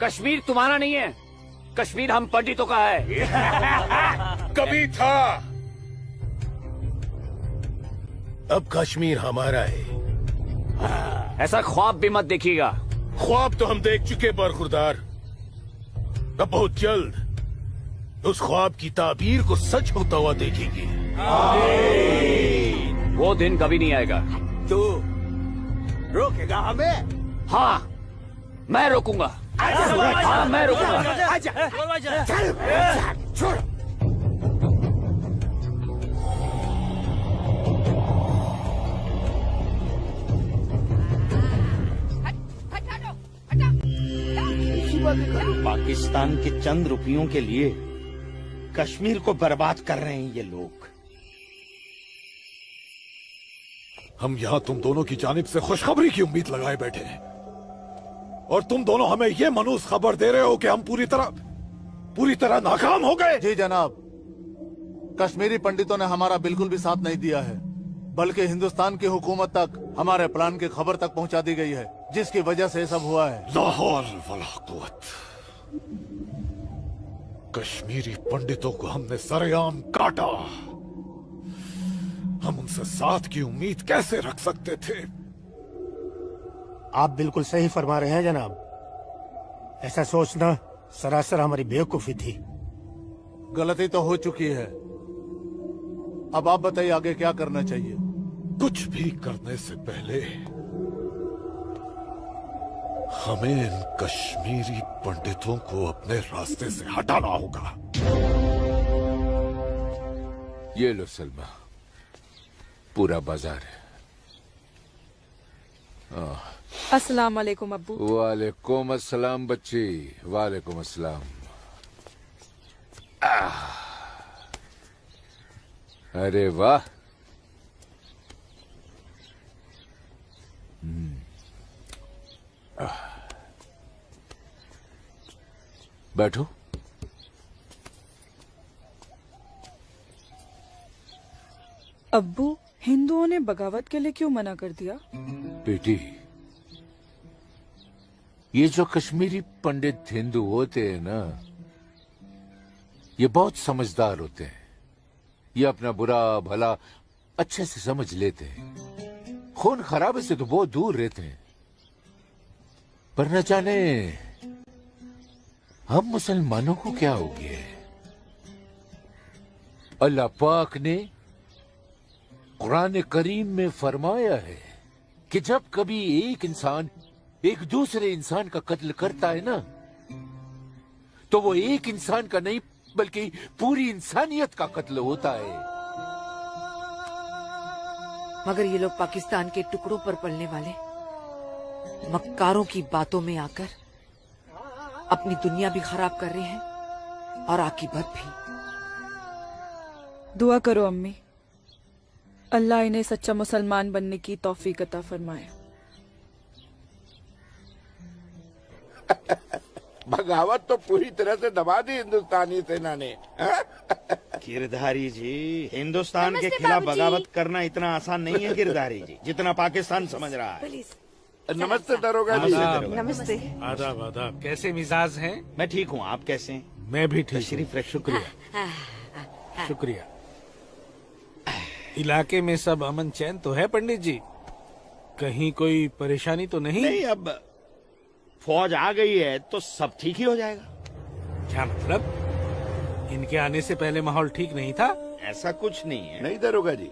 कश्मीर तुम्हारा नहीं है, कश्मीर हम पंडितों का है। कभी था, अब कश्मीर हमारा है। ऐसा ख्वाब भी मत देखिएगा। ख्वाब तो हम देख चुके बरखुरदार। अब बहुत जल्द उस ख्वाब की ताबीर को सच होता हुआ देखेंगे। वो दिन कभी नहीं आएगा। तू रोकेगा हमें? हाँ, मैं रोकूंगा। हाँ, मैं रोकूंगा। आजा, चल, छोड़। पाकिस्तान के चंद रुपयों के लिए कश्मीर को बर्बाद कर रहे हैं ये लोग। हम यहाँ तुम दोनों की जानिब से खुशखबरी की उम्मीद लगाए बैठे हैं और तुम दोनों हमें ये मनूस खबर दे रहे हो कि हम पूरी तरह नाकाम हो गए। जी जनाब, कश्मीरी पंडितों ने हमारा बिल्कुल भी साथ नहीं दिया है, बल्कि हिंदुस्तान की हुकूमत तक हमारे प्लान की खबर तक पहुंचा दी गई है, जिसकी वजह से ये सब हुआ है। ला हौल वला कुव्वत। कश्मीरी पंडितों को हमने सरेआम काटा। हम उनसे साथ की उम्मीद कैसे रख सकते थे? आप बिल्कुल सही फरमा रहे हैं जनाब। ऐसा सोचना सरासर हमारी बेवकूफी थी। गलती तो हो चुकी है, अब आप बताइए आगे क्या करना चाहिए। कुछ भी करने से पहले हमें इन कश्मीरी पंडितों को अपने रास्ते से हटाना होगा। ये लो सलमा, पूरा बाजार है। अस्सलाम वालेकुम अब्बू। वालेकुम अस्सलाम बच्ची, वालेकुम अस्सलाम। अरे वाह, बैठो। अब्बू, हिंदुओं ने बगावत के लिए क्यों मना कर दिया? बेटी, ये जो कश्मीरी पंडित हिंदू होते हैं ना, ये बहुत समझदार होते हैं। ये अपना बुरा भला अच्छे से समझ लेते हैं। खून खराबे से तो बहुत दूर रहते हैं। पर न जाने हम मुसलमानों को क्या हो गया है। अल्लाह पाक ने कुरान करीम में फरमाया है कि जब कभी एक इंसान एक दूसरे इंसान का कत्ल करता है ना, तो वो एक इंसान का नहीं बल्कि पूरी इंसानियत का कत्ल होता है। मगर ये लोग पाकिस्तान के टुकड़ों पर पलने वाले मक्कारों की बातों में आकर अपनी दुनिया भी खराब कर रहे हैं और आकीबत भी। दुआ करो अम्मी, अल्लाह इन्हें सच्चा मुसलमान बनने की तौफीक अता फरमाए। बगावत तो पूरी तरह से दबा दी हिंदुस्तानी सेना ने। गिरधारी जी, हिंदुस्तान के खिलाफ बाबूजी। बगावत करना इतना आसान नहीं है गिरधारी जी, जितना पाकिस्तान समझ रहा है। नमस्ते दरोगा जी। नमस्ते। आदाब आदाब। कैसे मिजाज हैं? मैं ठीक हूँ, आप कैसे हैं? मैं भी ठीक तशरीफ हूँ। शुक्रिया शुक्रिया। इलाके में सब अमन चैन तो है पंडित जी? कहीं कोई परेशानी तो नहीं? नहीं, अब फौज आ गई है तो सब ठीक ही हो जाएगा। क्या मतलब? इनके आने से पहले माहौल ठीक नहीं था? ऐसा कुछ नहीं है। नहीं दरोगा जी,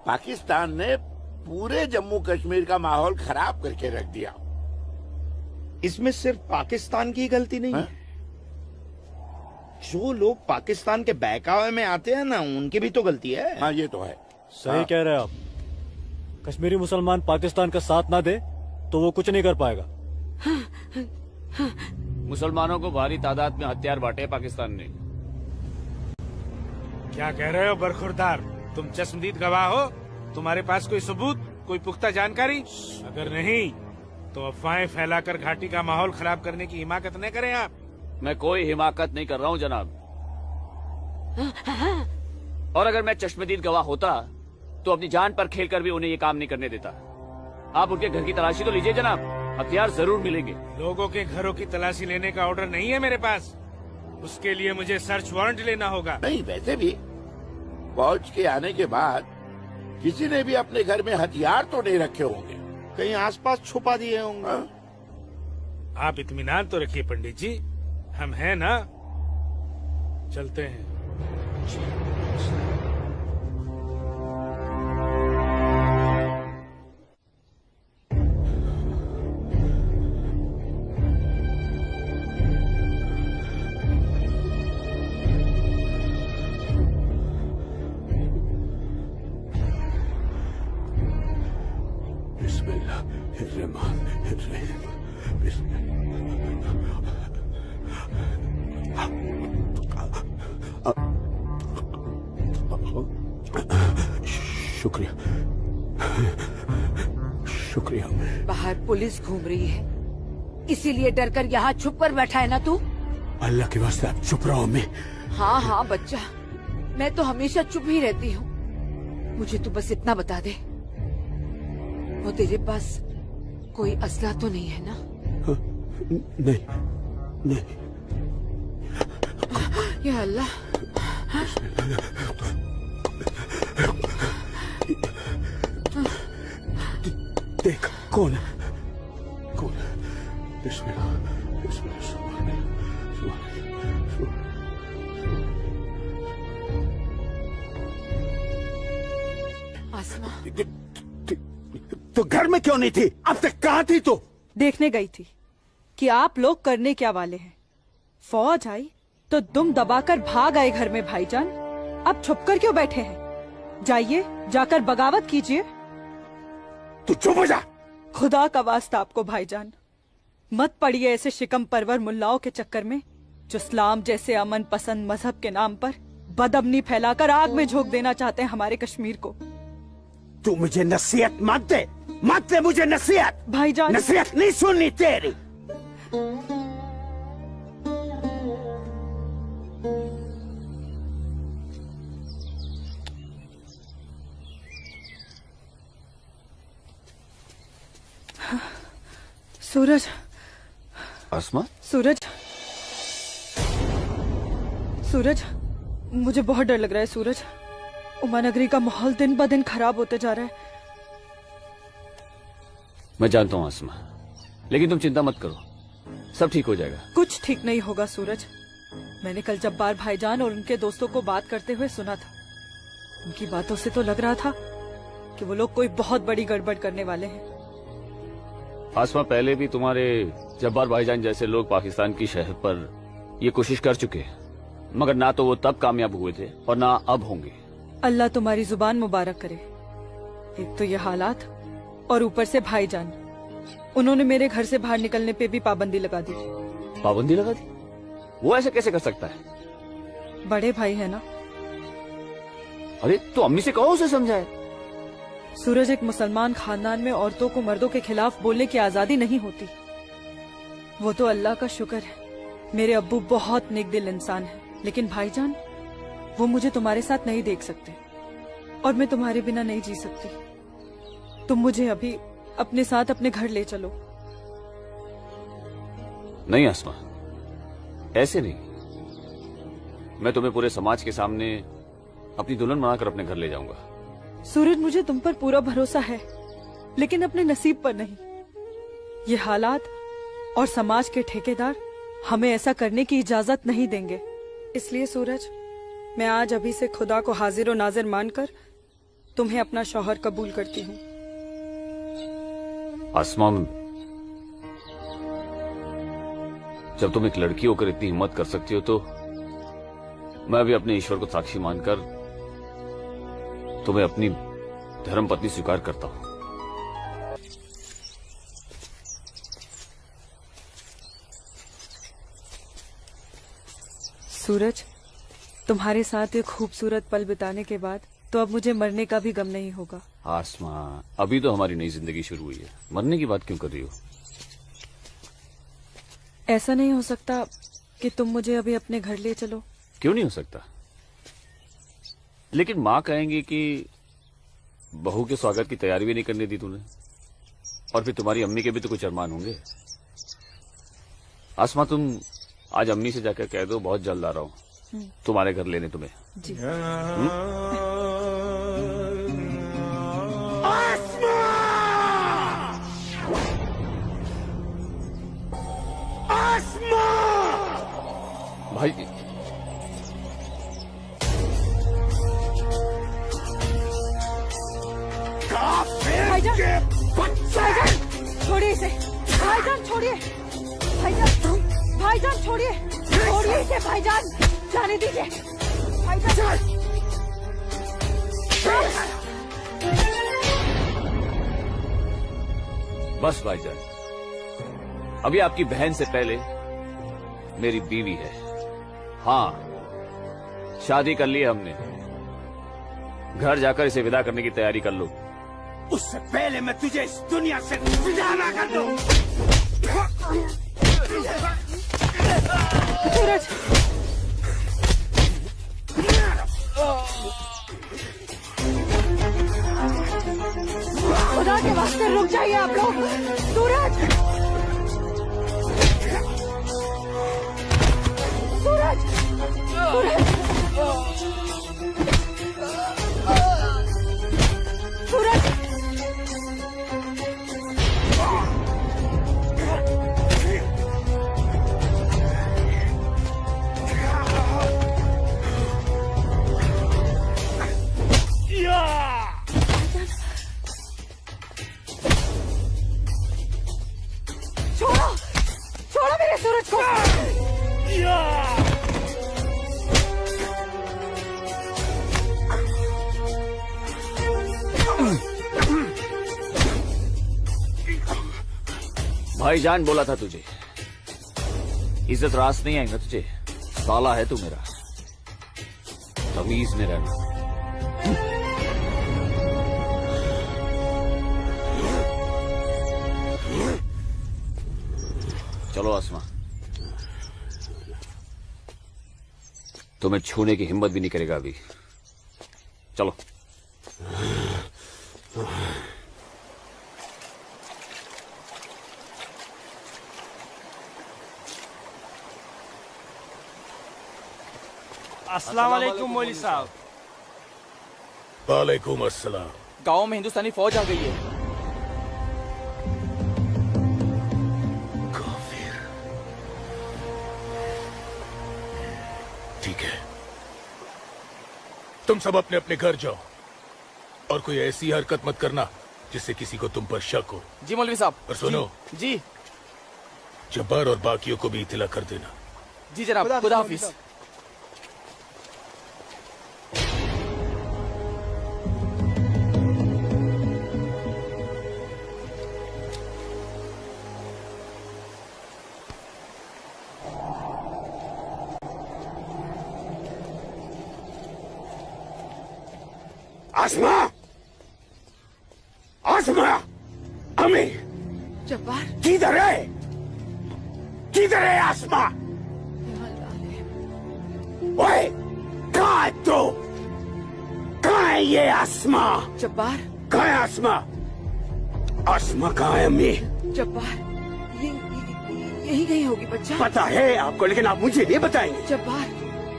पाकिस्तान ने पूरे जम्मू कश्मीर का माहौल खराब करके रख दिया। इसमें सिर्फ पाकिस्तान की गलती नहीं है। जो लोग पाकिस्तान के बहकावे में आते हैं ना, उनकी भी तो गलती है। हाँ, ये तो है। सही कह रहे हैं आप। कश्मीरी मुसलमान पाकिस्तान का साथ ना दे तो वो कुछ नहीं कर पाएगा। मुसलमानों को भारी तादाद में हथियार बांटे पाकिस्तान ने। क्या कह रहे हो बरखुरदार? तुम चश्मदीद गवाह हो? तुम्हारे पास कोई सबूत, कोई पुख्ता जानकारी? अगर नहीं तो अफवाहें फैलाकर घाटी का माहौल खराब करने की हिमाकत न करें आप। मैं कोई हिमाकत नहीं कर रहा हूँ जनाब। और अगर मैं चश्मदीद गवाह होता तो अपनी जान पर खेलकर भी उन्हें ये काम नहीं करने देता। आप उनके घर की तलाशी तो लीजिए जनाब, हथियार जरूर मिलेंगे। लोगों के घरों की तलाशी लेने का ऑर्डर नहीं है मेरे पास। उसके लिए मुझे सर्च वारंट लेना होगा। नहीं, वैसे भी फौज के आने के बाद किसी ने भी अपने घर में हथियार तो नहीं रखे होंगे। कहीं आसपास छुपा दिए होंगे। आप इत्मीनान तो रखिए पंडित जी, हम हैं ना। चलते हैं। शुक्रिया शुक्रिया। बाहर पुलिस घूम रही है, इसीलिए डर कर यहाँ छुप कर बैठा है ना तू? अल्लाह के वास्ते आप चुप रहो अम्मी। हाँ हाँ बच्चा, मैं तो हमेशा चुप ही रहती हूँ। मुझे तू बस इतना बता दे, वो तेरे पास कोई असला तो नहीं है ना? नहीं नहीं। या अल्लाह। देख कौन है, कौन है? बिस्मिल्लाह बिस्मिल्लाह। आसमा, तो घर में क्यों नहीं थी? अब तक कहाँ थी तू? देखने गई थी कि आप लोग करने क्या वाले हैं। फौज आई तो दुम दबाकर भाग आए घर में भाईजान। अब छुपकर क्यों बैठे हैं? जाइए, जाकर बगावत कीजिए। तू चुप हो जा। खुदा का वास्ता आपको भाईजान, मत पड़िए ऐसे शिकम परवर मुल्लाओं के चक्कर में जो इस्लाम जैसे अमन पसंद मजहब के नाम पर बदअमनी फैलाकर आग में झोंक देना चाहते हैं हमारे कश्मीर को। तू मुझे नसीहत मत दे, मत दे मुझे नसीहत। भाईजान, नसीहत नहीं सुननी तेरी। सूरज, आसमा, सूरज, सूरज, मुझे बहुत डर लग रहा है सूरज। उमानगरी का माहौल दिन ब दिन खराब होते जा रहा है। मैं जानता हूँ आसमा, लेकिन तुम चिंता मत करो, सब ठीक हो जाएगा। कुछ ठीक नहीं होगा सूरज। मैंने कल जब्बार भाईजान और उनके दोस्तों को बात करते हुए सुना था। उनकी बातों से तो लग रहा था कि वो लोग कोई बहुत बड़ी गड़बड़ करने वाले हैं। आसमा, पहले भी तुम्हारे जब्बार भाईजान जैसे लोग पाकिस्तान की शहर पर ये कोशिश कर चुके हैं, मगर ना तो वो तब कामयाब हुए थे और ना अब होंगे। अल्लाह तुम्हारी जुबान मुबारक करे। एक तो ये हालात और ऊपर से भाईजान, उन्होंने मेरे घर से बाहर निकलने पे भी पाबंदी लगा दी। पाबंदी लगा दी? वो ऐसे कैसे कर सकता है? बड़े भाई है ना। अरे तो अम्मी से कहो, उसे समझाए। सूरज, एक मुसलमान खानदान में औरतों को मर्दों के खिलाफ बोलने की आजादी नहीं होती। वो तो अल्लाह का शुक्र है, मेरे अब्बू बहुत नेक दिल इंसान है, लेकिन भाईजान वो मुझे तुम्हारे साथ नहीं देख सकते और मैं तुम्हारे बिना नहीं जी सकती। तुम मुझे अभी अपने साथ अपने घर ले चलो। नहीं आसमा, ऐसे नहीं। मैं तुम्हें पूरे समाज के सामने अपनी दुल्हन बनाकर अपने घर ले जाऊंगा। सूरज, मुझे तुम पर पूरा भरोसा है, लेकिन अपने नसीब पर नहीं। ये हालात और समाज के ठेकेदार हमें ऐसा करने की इजाजत नहीं देंगे। इसलिए सूरज, मैं आज अभी से खुदा को हाजिर और नाजिर मानकर तुम्हें अपना शौहर कबूल करती हूँ। आसमा, जब तुम एक लड़की होकर इतनी हिम्मत कर सकती हो तो मैं भी अपने ईश्वर को साक्षी मानकर तुम्हें अपनी धर्म पत्नी स्वीकार करता हूं। सूरज, तुम्हारे साथ एक खूबसूरत पल बिताने के बाद तो अब मुझे मरने का भी गम नहीं होगा। आसमा, अभी तो हमारी नई जिंदगी शुरू हुई है, मरने की बात क्यों कर रही हो? ऐसा नहीं हो सकता कि तुम मुझे अभी अपने घर ले चलो? क्यों नहीं हो सकता? लेकिन माँ कहेंगी कि बहू के स्वागत की तैयारी भी नहीं करने दी तूने, और फिर तुम्हारी अम्मी के भी तो कुछ अरमान होंगे। आसमा, तुम आज अम्मी से जाकर कह दो बहुत जल्द आ रहा हूँ तुम्हारे घर लेने तुम्हें। जी। भाई, भाईजान, भाईजान, छोड़िए इसे। भाईजान छोड़िए, भाईजान, भाईजान छोड़िए, छोड़िए इसे भाईजान, जाने दीजिए भाईजान। बस भाईजान, अभी आपकी बहन से पहले मेरी बीवी है। हाँ, शादी कर ली है हमने। घर जाकर इसे विदा करने की तैयारी कर लो। उससे पहले मैं तुझे इस दुनिया से विदा ना कर दूं। सूरज, खुदा के वास्ते रुक जाइए आप लोग। सूरज, सूरज, सूरज, सूरज, छोड़ो, छोड़ो मेरे सूरज को। भाईजान बोला था तुझे, इज्जत रास नहीं आएगा तुझे। साला है तू मेरा, तमीज में रहना। चलो आसमा, तुम्हें छूने की हिम्मत भी नहीं करेगा अभी। चलो। अस्सलाम वालेकुम मौलवी साहब। वालेकुम अस्सलाम। गांव में हिंदुस्तानी फौज आ गई है। ठीक है, तुम सब अपने अपने घर जाओ और कोई ऐसी हरकत मत करना जिससे किसी को तुम पर शक हो। जी मौलवी साहब। और सुनो जी जब्बार और बाकियों को भी इत्तला कर देना। जी जनाब, खुदा हाफिज। आसमा, आसमा, अमी, जब्बार किधर है? किधर है आसमा? ओए, कहाँ है तू? कहाँ है ये आसमा? जब्बार कहाँ है आसमा? आसमा कहाँ है अम्मी? जब्बार यही कहीं होगी बच्चा। पता है आपको, लेकिन आप मुझे नहीं बताएंगे। जब्बार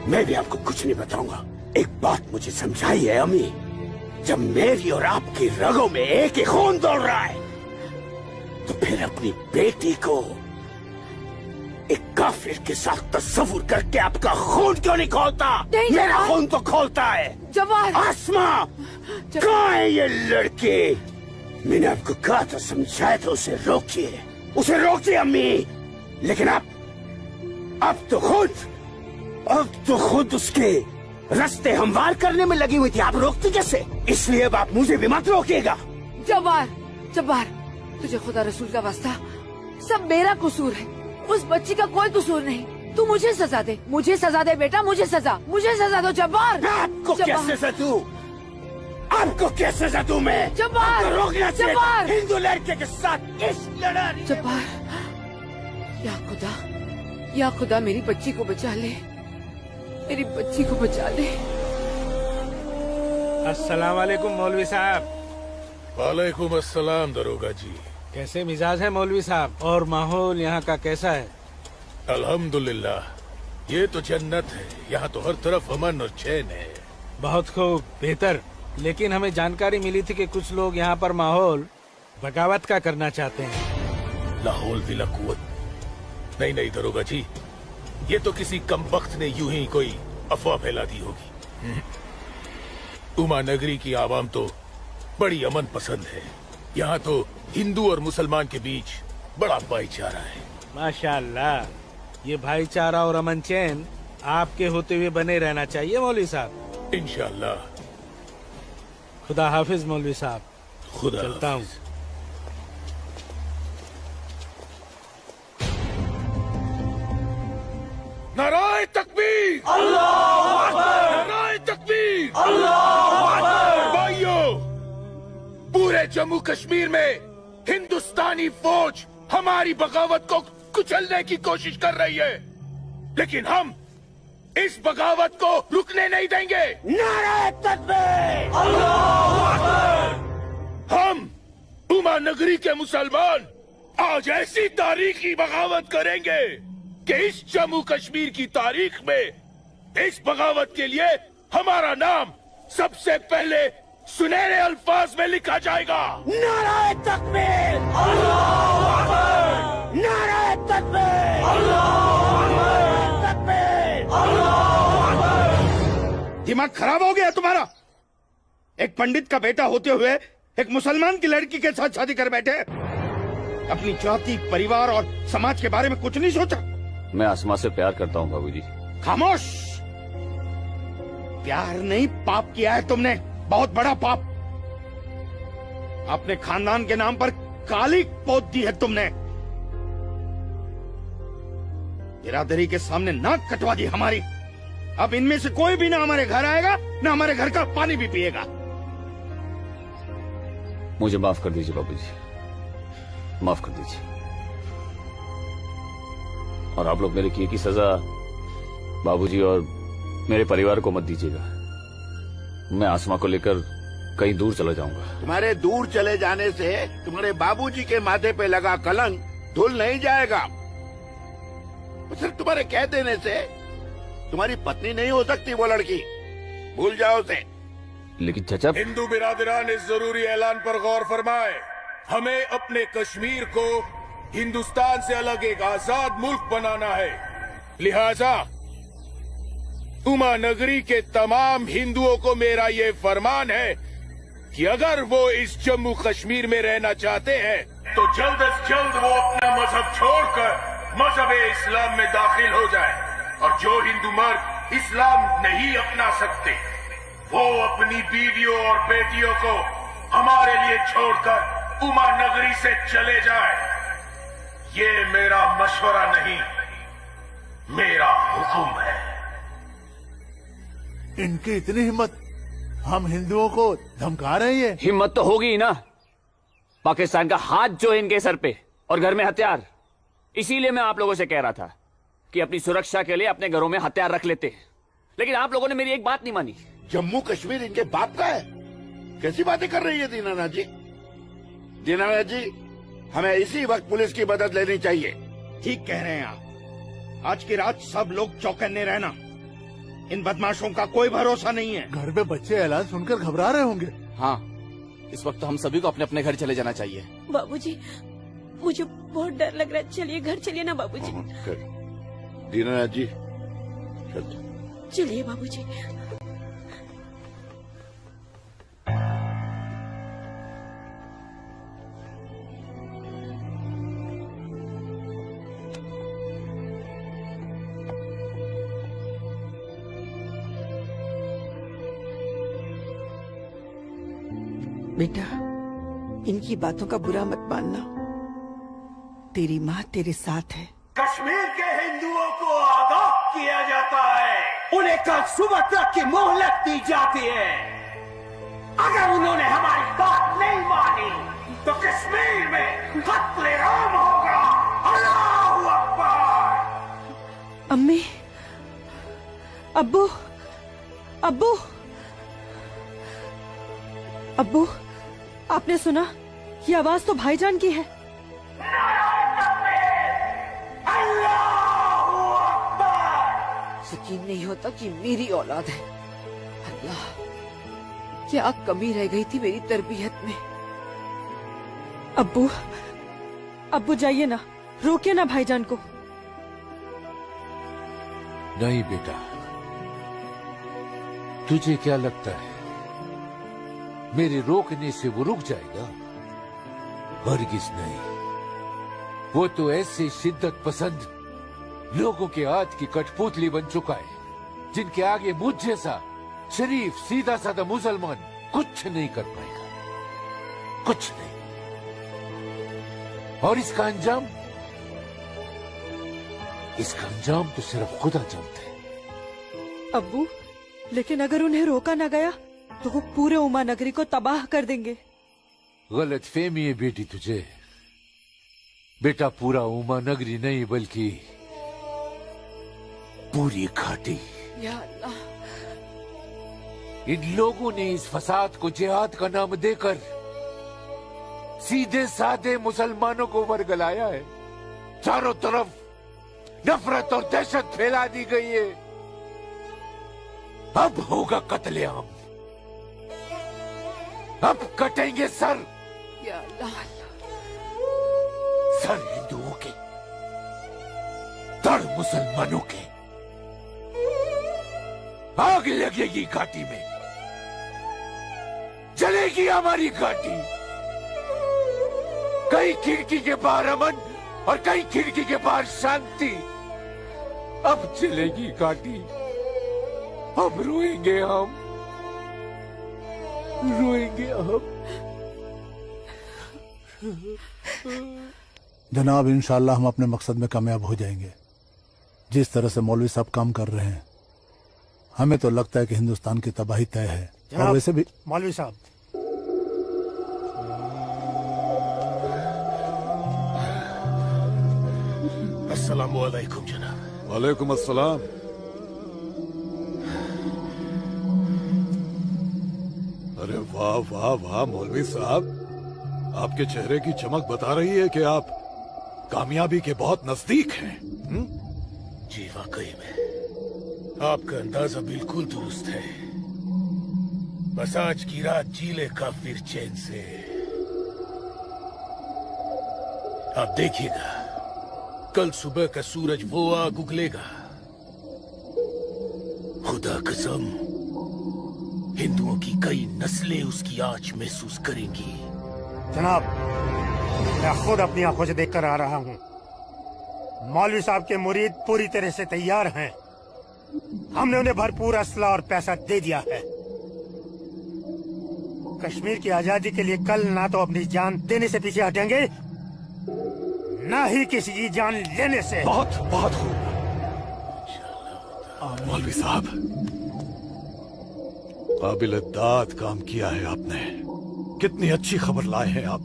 मैं भी आपको कुछ नहीं बताऊंगा। एक बात मुझे समझाई है अम्मी, जब मेरी और आपकी रगों में एक ही खून दौड़ रहा है तो फिर अपनी बेटी को एक काफिर के साथ तस्वुर करके आपका खून क्यों नहीं खोलता? मेरा खून तो खोलता है। जब्बार, आसमा, कहाँ है ये लड़की? मैंने आपको कहा था, समझाया था, उसे रोकिए, उसे रोकिए अम्मी। लेकिन अब तो खुद उसके रास्ते हमवार करने में लगी हुई थी। आप रोकती कैसे? इसलिए अब आप मुझे भी मत रोकिएगा। जब्बार, जब्बार, तुझे खुदा रसूल का वास्ता, सब मेरा कसूर है, उस बच्ची का कोई कसूर नहीं। तू मुझे सजा दे, मुझे सजा दे बेटा, मुझे सजा दो जब्बार। आपको क्या सजा दूं? आपको क्या सजा दूं मैं? जब्बार, आपको रोकना चाहिए जब्बार, हिंदू लड़के के साथ इस लड़ाई। जब्बार, या खुदा मेरी बच्ची को बचा ले, मेरी बच्ची को बचा ले। अस्सलाम वालेकुम मौलवी साहब। वालेकुम अस्सलाम दरोगा जी। कैसे मिजाज है मौलवी साहब, और माहौल यहाँ का कैसा है? अल्हम्दुलिल्लाह, ये तो जन्नत है। यहाँ तो हर तरफ अमन और चैन है। बहुत खूब, बेहतर। लेकिन हमें जानकारी मिली थी कि कुछ लोग यहाँ पर माहौल बगावत का करना चाहते हैं। लाहौल बिला कुव्वत नहीं दरोगा जी, ये तो किसी कमबख्त ने यूं ही कोई अफवाह फैला दी होगी। उमा नगरी की आवाम तो बड़ी अमन पसंद है। यहाँ तो हिंदू और मुसलमान के बीच बड़ा भाईचारा है। माशाअल्लाह, ये भाईचारा और अमन चैन आपके होते हुए बने रहना चाहिए मौलवी साहब। इंशाअल्लाह। खुदा हाफिज मौलवी साहब। खुदा चलता हूँ। नाराए तकबीर, अल्लाहू अकबर, नाराए तकबीर, अल्लाहू अकबर। भाइयों, पूरे जम्मू कश्मीर में हिंदुस्तानी फौज हमारी बगावत को कुचलने की कोशिश कर रही है, लेकिन हम इस बगावत को रुकने नहीं देंगे। नाराए तकबीर, अल्लाहू अकबर। हम उमा नगरी के मुसलमान आज ऐसी तारीखी बगावत करेंगे कि इस जम्मू कश्मीर की तारीख में इस बगावत के लिए हमारा नाम सबसे पहले सुनहरे अल्फाज में लिखा जाएगा। नाराए तकबीर, अल्लाहू अकबर, नाराए तकबीर, अल्लाहू अकबर, तकबीर, अल्लाहू अकबर। दिमाग खराब हो गया तुम्हारा? एक पंडित का बेटा होते हुए एक मुसलमान की लड़की के साथ शादी कर बैठे। अपनी जाति, परिवार और समाज के बारे में कुछ नहीं सोचा? मैं आसमा से प्यार करता हूँ बाबूजी। खामोश। प्यार नहीं, पाप किया है तुमने, बहुत बड़ा पाप। अपने खानदान के नाम पर काली पोत दी है तुमने। बिरादरी के सामने नाक कटवा दी हमारी। अब इनमें से कोई भी ना हमारे घर आएगा, ना हमारे घर का पानी भी पिएगा। मुझे माफ कर दीजिए बाबूजी, माफ कर दीजिए। और आप लोग मेरे किए की सजा बाबूजी और मेरे परिवार को मत दीजिएगा। मैं आसमा को लेकर कहीं दूर चला जाऊंगा। तुम्हारे दूर चले जाने से तुम्हारे बाबूजी के माथे पे लगा कलंक धुल नहीं जाएगा। सिर्फ तुम्हारे कह देने से तुम्हारी पत्नी नहीं हो सकती वो लड़की, भूल जाओ उसे। लेकिन चाचा, हिंदू बिरादरान इस जरूरी ऐलान पर गौर फरमाए। हमें अपने कश्मीर को हिंदुस्तान से अलग एक आजाद मुल्क बनाना है। लिहाजा उमा नगरी के तमाम हिंदुओं को मेरा ये फरमान है कि अगर वो इस जम्मू कश्मीर में रहना चाहते हैं तो जल्द से जल्द वो अपना मजहब छोड़कर मजहब इस्लाम में दाखिल हो जाए। और जो हिंदू मर्द इस्लाम नहीं अपना सकते वो अपनी बीवियों और बेटियों को हमारे लिए छोड़कर उमा नगरी से चले जाए। ये मेरा मशवरा नहीं, मेरा हुक्म है। इनकी इतनी हिम्मत, हम हिंदुओं को धमका रहे हैं। हिम्मत तो होगी ही ना। पाकिस्तान का हाथ जो है इनके सर पे और घर में हथियार। इसीलिए मैं आप लोगों से कह रहा था कि अपनी सुरक्षा के लिए अपने घरों में हथियार रख लेते हैं, लेकिन आप लोगों ने मेरी एक बात नहीं मानी। जम्मू कश्मीर इनके बाप का है? कैसी बातें कर रही है दीनानाथ जी? दीनानाथ जी, हमें इसी वक्त पुलिस की मदद लेनी चाहिए। ठीक कह रहे हैं आप। आज की रात सब लोग चौकन्ने रहना। इन बदमाशों का कोई भरोसा नहीं है। घर पे बच्चे ऐलान सुनकर घबरा रहे होंगे। हाँ, इस वक्त तो हम सभी को अपने अपने घर चले जाना चाहिए। बाबूजी, मुझे बहुत डर लग रहा है। चलिए घर चलिए ना बाबूजी। दीनानाथ जी, चलिए बाबूजी। बेटा, इनकी बातों का बुरा मत मानना। तेरी माँ तेरे साथ है। कश्मीर के हिंदुओं को आगाह किया जाता है। उन्हें कल सुबह तक की मोहलत दी जाती है। अगर उन्होंने हमारी बात नहीं मानी तो कश्मीर में कत्लेआम होगा। अल्लाहू अकबर। अम्मी, अब्बू, अब्बू, अब्बू, आपने सुना? ये आवाज तो भाईजान की है। यकीन नहीं होता कि मेरी औलाद है। अल्लाह, क्या कमी रह गई थी मेरी तरबियत में। अब्बू, अब्बू जाइए ना, रोकिए ना भाईजान को। नहीं बेटा, तुझे क्या लगता है मेरे रोकने से वो रुक जाएगा? हरगिज नहीं। वो तो ऐसे शिद्दत पसंद लोगों के हाथ की कठपुतली बन चुका है जिनके आगे मुझ जैसा शरीफ सीधा साधा मुसलमान कुछ नहीं कर पाएगा, कुछ नहीं। और इसका अंजाम तो सिर्फ खुदा जानता है। अब्बू, लेकिन अगर उन्हें रोका न गया तो वो पूरे उमा नगरी को तबाह कर देंगे। गलत फहमी है बेटी तुझे। बेटा, पूरा उमा नगरी नहीं बल्कि पूरी घाटी। या अल्लाह, इन लोगों ने इस फसाद को जिहाद का नाम देकर सीधे साधे मुसलमानों को वरगलाया है। चारों तरफ नफरत और दहशत फैला दी गई है। अब होगा कत्लेआम, अब कटेंगे सर। या अल्लाह, सर हिंदुओं के, धड़ मुसलमानों के। आग लगेगी घाटी में, जलेगी हमारी घाटी। कई खिड़की के बाहर अमन और कई खिड़की के बाहर शांति। अब चलेगी घाटी, अब रोएंगे हम, रोएंगे हम। जनाब, इंशाल्लाह हम अपने मकसद में कामयाब हो जाएंगे। जिस तरह से मौलवी साहब काम कर रहे हैं, हमें तो लगता है कि हिंदुस्तान की तबाही तय है। और वैसे भी मौलवी साहब, अस्सलाम वालेकुम जनाब। वालेकुम अस्सलाम। अरे वाह वाह वाह मौलवी साहब, आपके चेहरे की चमक बता रही है कि आप कामयाबी के बहुत नजदीक हैं। जी वाकई में आपका अंदाजा बिल्कुल दुरुस्त है। बस आज की रात जी ले का फिर चैन से। आप देखिएगा, कल सुबह का सूरज वो आग उगलेगा। खुदा कसम, हिंदुओं की कई नस्लें उसकी आंच महसूस करेंगी। जनाब, मैं खुद अपनी आंखों से देखकर आ रहा हूँ। मौलवी साहब के मुरीद पूरी तरह से तैयार हैं। हमने उन्हें भरपूर असला और पैसा दे दिया है। कश्मीर की आजादी के लिए कल ना तो अपनी जान देने से पीछे हटेंगे, ना ही किसी की जान लेने से। बहुत बहुत खूब मौलवी साहब, काबिल दाद काम किया है आपने। कितनी अच्छी खबर लाए हैं आप।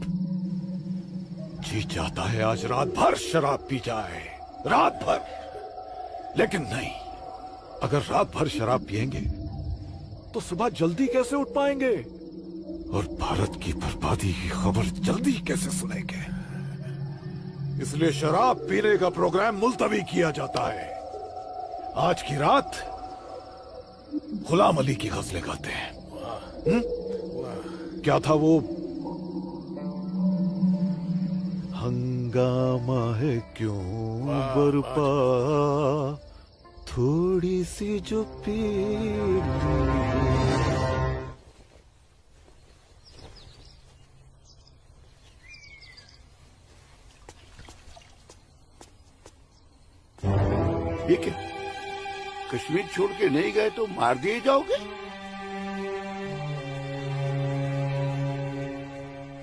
जी चाहता है आज रात भर शराब पी जाए, रात भर। लेकिन नहीं, अगर रात भर शराब पिएंगे तो सुबह जल्दी कैसे उठ पाएंगे और भारत की बर्बादी की खबर जल्दी कैसे सुनेंगे। इसलिए शराब पीने का प्रोग्राम मुलतवी किया जाता है। आज की रात गुलाम अली की गजलें गाते हैं। क्या था वो? हंगामा है क्यों बरपा, थोड़ी सी जो पीर। ये क्या? कश्मीर छोड़ के नहीं गए तो मार दिए जाओगे?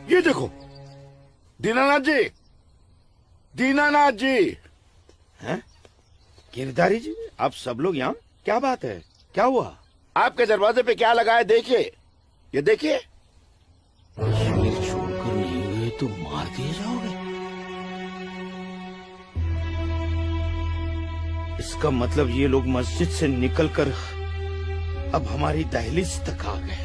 ये देखो, दीनानाथ जी, दीनानाथ जी। हैं? गिरधारी जी, आप सब लोग यहाँ? क्या बात है, क्या हुआ? आपके दरवाजे पे क्या लगा है देखिए, ये देखिए। कश्मीर छोड़कर नहीं गए तो मार दिए जाओगे? इसका मतलब ये लोग मस्जिद से निकलकर अब हमारी दहलीज तक आ गए।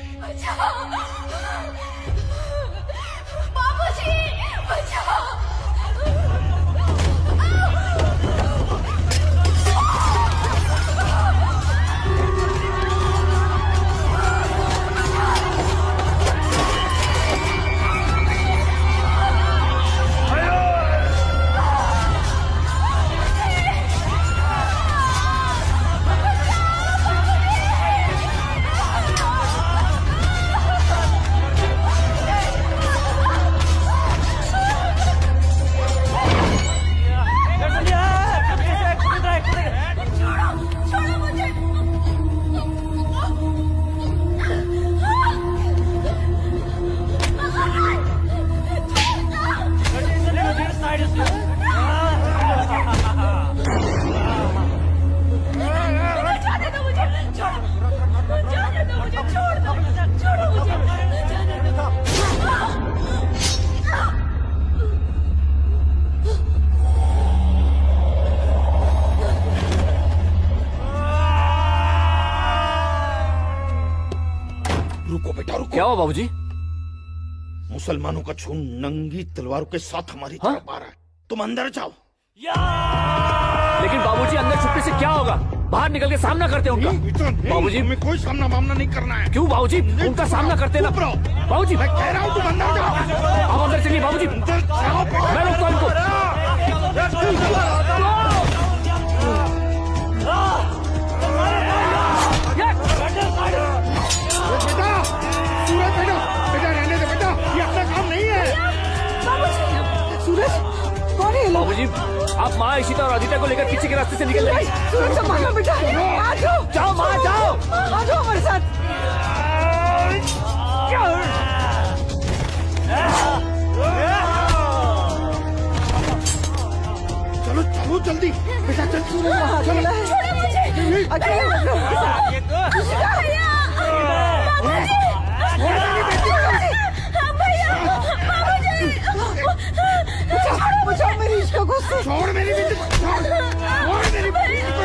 बाबूजी, बचाओ! रुको बेटा, रुको। क्या हुआ बाबूजी? मुसलमानों का झुंड नंगी तलवारों के साथ हमारी तरफ आ रहा है। तुम अंदर जाओ। लेकिन बाबूजी, अंदर छुपने से क्या होगा? बाहर निकल के सामना करते हैं उनका। बाबूजी, हमें कोई सामना मामला नहीं करना है। क्यों बाबूजी? उनका सामना करते ना। बाबूजी, मैं कह रहा हूँ तुम अंदर जाओ। आप अंदर चलिए बाबूजी। मैं रोकता हूं इनको। बेटा, सूरज बेटा, बेटा रहने दे बेटा, ये अपना काम नहीं है। सूरज, कौन है? बाबूजी, आप माँ इशिता और आदित्य को लेकर पीछे के रास्ते से निकल जाइए। सूरज संभालो बेटा, आ जाओ। जाओ माँ, जाओ। आ जाओ हमारे साथ। चलो चलो जल्दी, बेटा चल। चलो, छोड़ो मुझे। अकेले मत रहो। बचाओ मेरी इश्क को। छोड़ मेरी बेटी को, छोड़ मेरी बेटी को।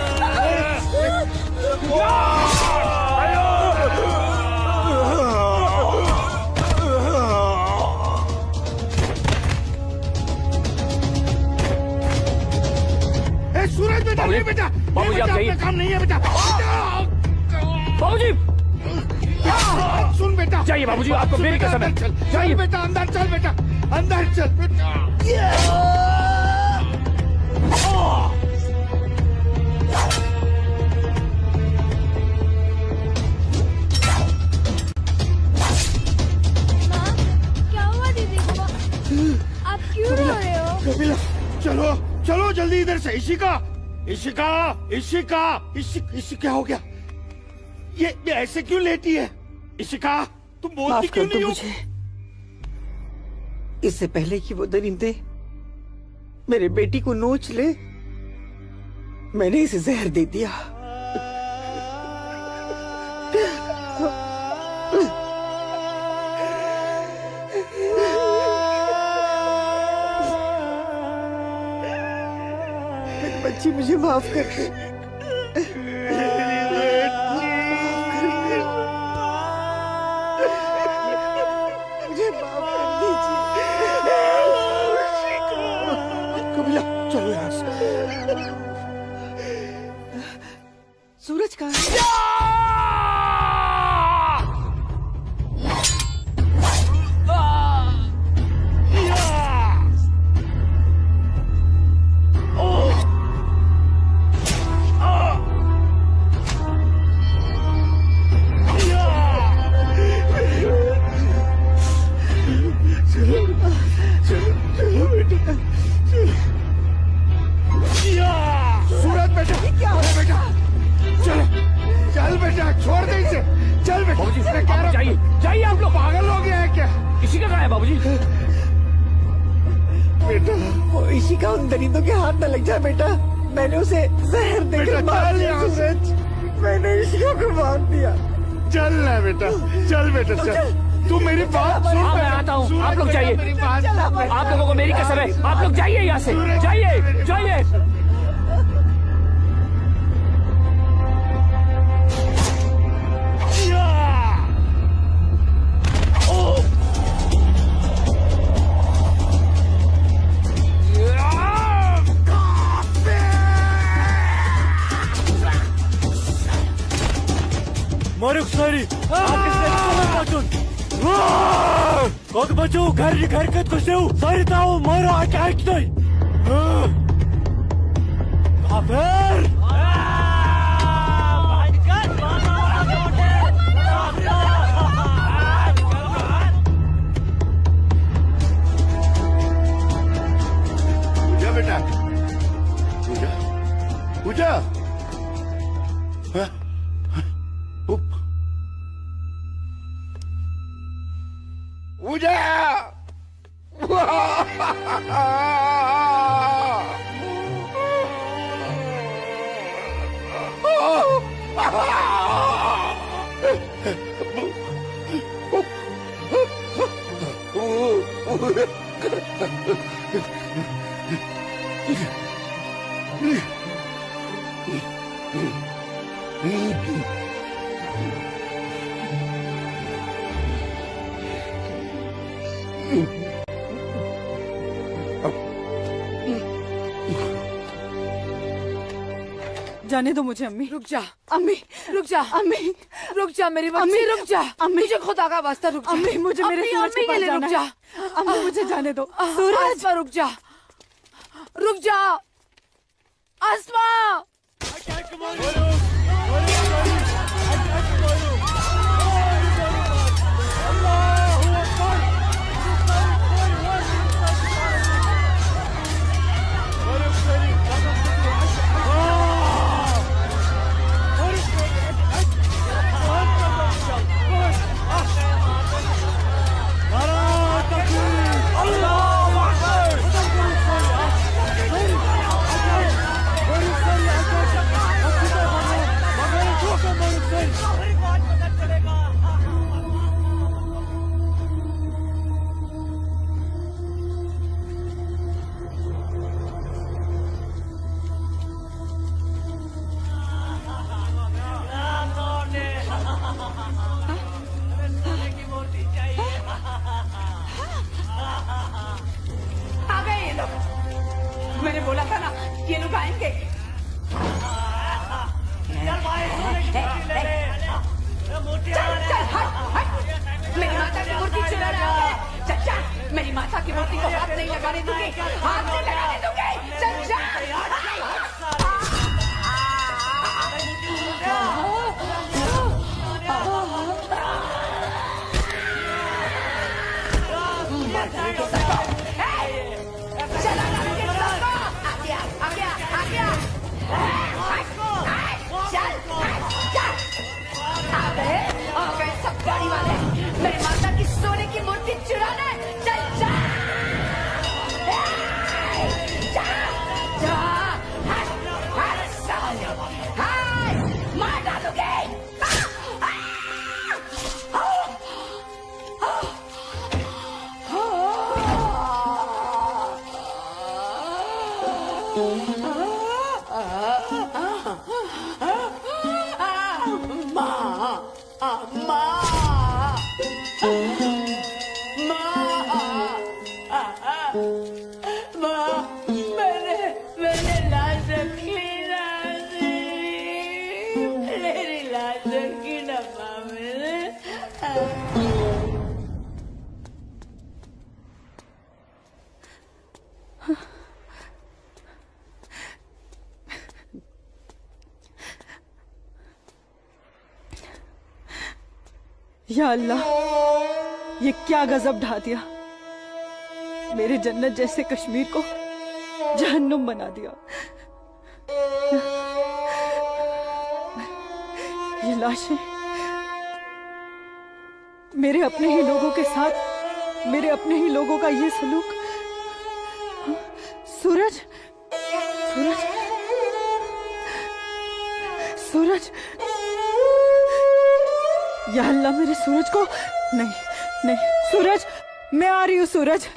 सूरज बेटा, नहीं बेटा, बाबूजी आप जाइए। काम नहीं है बेटा। बाबूजी सुन बेटा, जाइए बाबूजी, आपको मेरी कसम है। जाइए बेटा, अंदर चल बेटा, अंदर चल बेटा। क्या हुआ दीदी को? आप क्यों रो रहे हो? कपिला, चलो चलो जल्दी इधर से। इशिका, इशिका, इशिका, इशिका, क्या हो गया? ये ऐसे क्यों लेटी है? इशिका, तुम बोलती माफ क्यों कर दो नहीं हो? मुझे। इससे पहले कि वो दरिंदे मेरे बेटी को नोच ले, मैंने इसे जहर दे दिया। मेरी बच्ची, मुझे माफ कर दे। मुझे माफ कर दीजिए। कपिला, चलो यहाँ से। सूरज कहाँ है? सूरज बेटा, अरे बेटा, चलो, चल बेटा, छोड़ दे इसे, चल बेटा। बाबूजी, क्या जाइए, जाइए आप लोग। पागल हो गया है क्या? इसी का कहाँ है बाबूजी? बेटा, वो इसी का उन दरिंदों के हाथ न लग जाए बेटा। मैंने उसे जहर देकर मार दिया। सूरज, मैंने इसी को मार दिया। चल ना बेटा, चल बेटा, चल। तू मेरी बात सुन। हाँ, मैं आता हूँ, आप लोग जाइए। आप लोगों को मेरी कसम है, आप लोग जाइए यहाँ से, जाइए, जाइए। मारुक सारी कौन बचो घर घर कत को सेव सारी ताऊ मारो अटैक नहीं काफिर पूजा बेटा, पूजा, पूजा, हाँ? पूजा, जाने दो मुझे अम्मी। रुक जा अम्मी, रुक जा अम्मी, रुक जा मेरी बच्ची, रुक जा अम्मी, मुझे खुदा का वास्ता रुक जा अम्मी, मुझे मेरे सूरज के पास जाना रुक जा है। अम्मी मुझे जाने दो। सूरज, आसमा रुक जा, रुक जा आसमा। अल्लाह मोती को हाथ नहीं लगाने दूंगी, हाथ नहीं लगाने दूंगी। चल जा। गाड़ी वाले मेरे माता की सोने की मूर्ति चुराना, चल जा जा जा, मार डालूंगी। मैंने लाश रखी ना, मेरी लाश रखी ना माँ मैंने। या अल्लाह, ये क्या गजब ढा दिया। मेरे जन्नत जैसे कश्मीर को जहन्नुम बना दिया। ये लाशें मेरे अपने ही लोगों के साथ, मेरे अपने ही लोगों का ये सलूक। सूरज, सूरज, सूरज, या अल्लाह, मेरे सूरज को नहीं, नहीं, सूरज, मैं आ रही हूँ सूरज।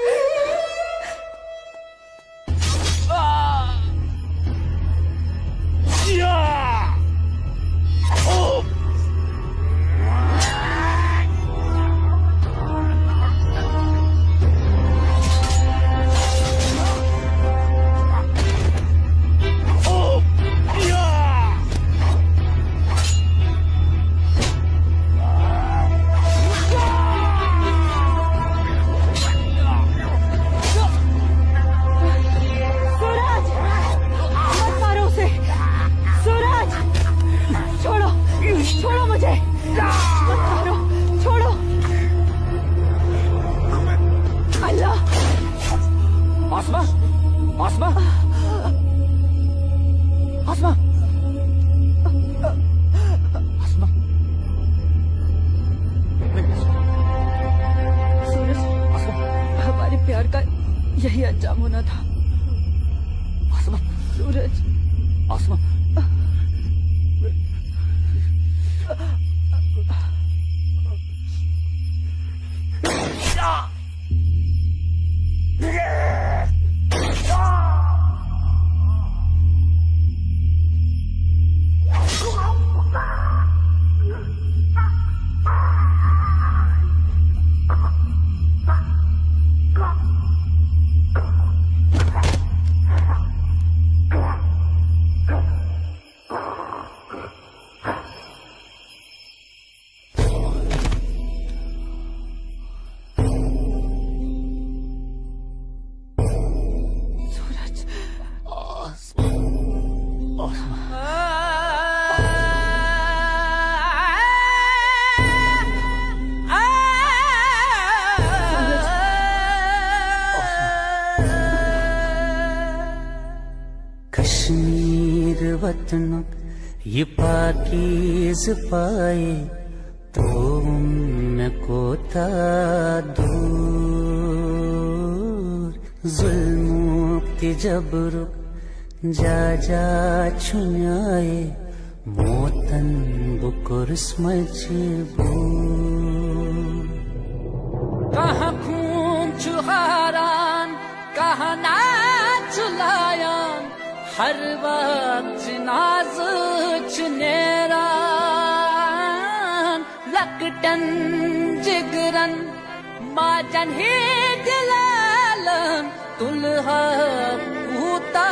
यही अंजाम होना था। सूरज, कश्मीर वतन ये पाकीज़ पाए तो उनको था दूर जुल्मों के जबर जा जा छुनाए मोतन बुकुर्स मजबूर कहाँ खून चुहारान कहाँ नाच लायान हर वक्त नाज चुनेरान लकटन जिगरन माजन ही दिलालन तुलहा पूता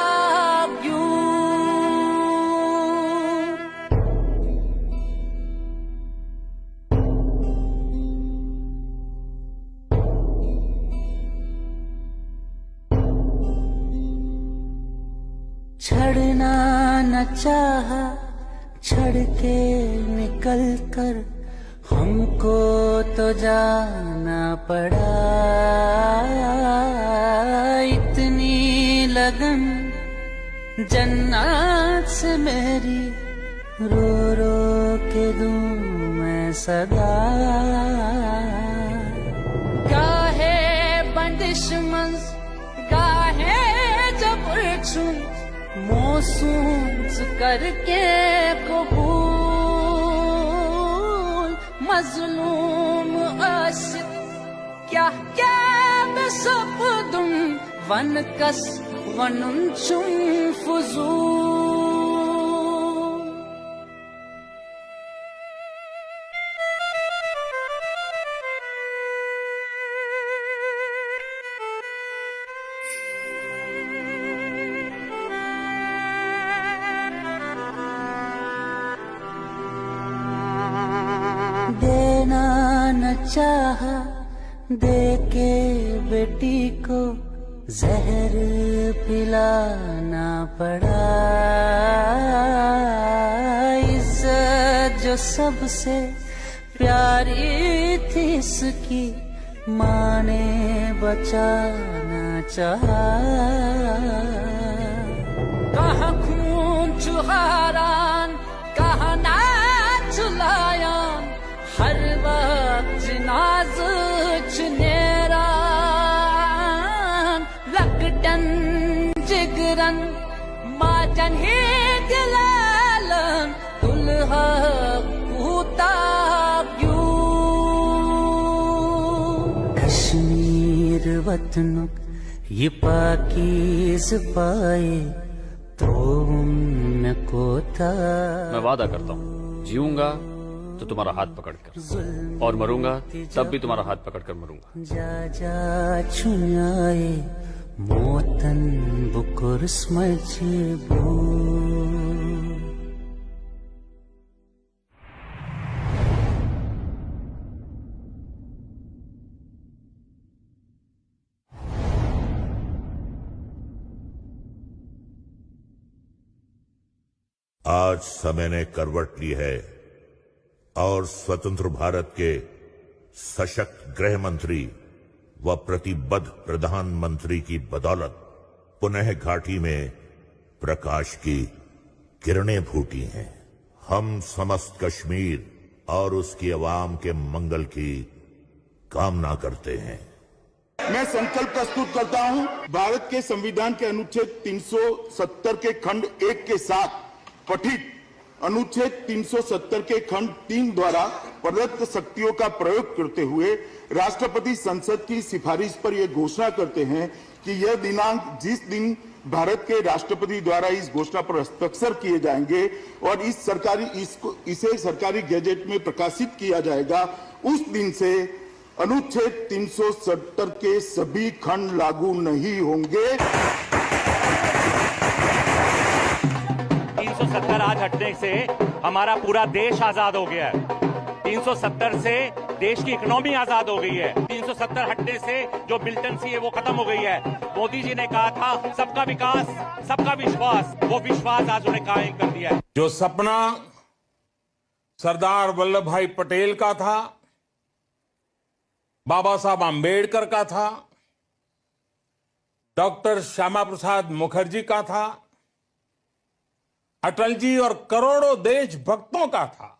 छड़ना न चाहा, छड़ के निकल कर हमको तो जाना पड़ा। इतनी लगन जन्नत से मेरी, रो रो के दूं मैं सदा। गाहे बंदिश मंज गाहे जबर छुन, मोसूस करके कबूल। मजलूम आशिक क्या क्या बेसब्दुम, वन कस वनुन चुम फुजूल। देना न चाहा, दे के बेटी को जहर पिलाना पड़ा। इज्जत जो सबसे प्यारी थी इसकी, माँ ने बचाना चाहा। कहाँ खून चुहारान, कहाँ नाच लायान, हर वक्त नाज चुनेरान। लकटन जिगरन माजन ही दिलालन, दुल्हा पूता क्यों। कश्मीर वतनुक ये पाकीज़ पाए, तो उनको था। मैं वादा करता हूँ, जीऊंगा तो तुम्हारा हाथ पकड़कर, और मरूंगा तब भी तुम्हारा हाथ पकड़कर मरूंगा। जा जा छुन्याए मोतन बुकुर स्मजबू। आज समय ने करवट ली है और स्वतंत्र भारत के सशक्त गृह मंत्री व प्रतिबद्ध प्रधानमंत्री की बदौलत पुनः घाटी में प्रकाश की किरणें फूटी हैं। हम समस्त कश्मीर और उसकी आवाम के मंगल की कामना करते हैं। मैं संकल्प प्रस्तुत करता हूं, भारत के संविधान के अनुच्छेद 370 के खंड 1 के साथ पठित अनुच्छेद 370 के खंड 3 द्वारा प्रदत्त शक्तियों का प्रयोग करते हुए राष्ट्रपति संसद की सिफारिश पर यह घोषणा करते हैं कि यह दिनांक जिस दिन भारत के राष्ट्रपति द्वारा इस घोषणा पर हस्ताक्षर किए जाएंगे और इसे सरकारी गैजेट में प्रकाशित किया जाएगा, उस दिन से अनुच्छेद 370 के सभी खंड लागू नहीं होंगे। 370 आज हटने से हमारा पूरा देश आजाद हो गया है। 370 से देश की इकोनॉमी आजाद हो गई है। 370 हटने से जो मिलिटेंसी है वो खत्म हो गई है। मोदी जी ने कहा था सबका विकास सबका विश्वास, वो विश्वास आज उन्हें कायम कर दिया है। जो सपना सरदार वल्लभ भाई पटेल का था, बाबा साहब आम्बेडकर का था, डॉक्टर श्यामा प्रसाद मुखर्जी का था, अटल जी और करोड़ों देशभक्तों का था,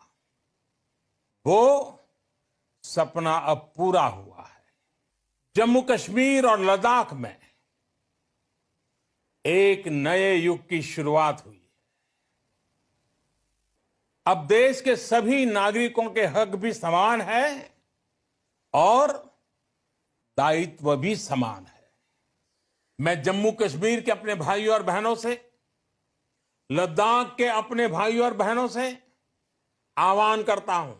वो सपना अब पूरा हुआ है। जम्मू कश्मीर और लद्दाख में एक नए युग की शुरुआत हुई। अब देश के सभी नागरिकों के हक भी समान है और दायित्व भी समान है। मैं जम्मू कश्मीर के अपने भाइयों और बहनों से, लद्दाख के अपने भाइयों और बहनों से आह्वान करता हूं,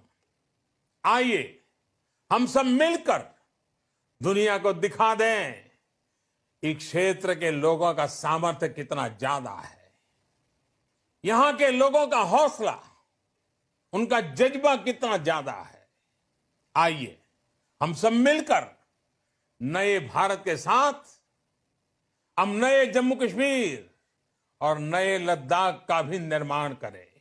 आइए हम सब मिलकर दुनिया को दिखा दें कि क्षेत्र के लोगों का सामर्थ्य कितना ज्यादा है। यहां के लोगों का हौसला, उनका जज्बा कितना ज्यादा है। आइए हम सब मिलकर नए भारत के साथ हम नए जम्मू कश्मीर और नए लद्दाख का भी निर्माण करें।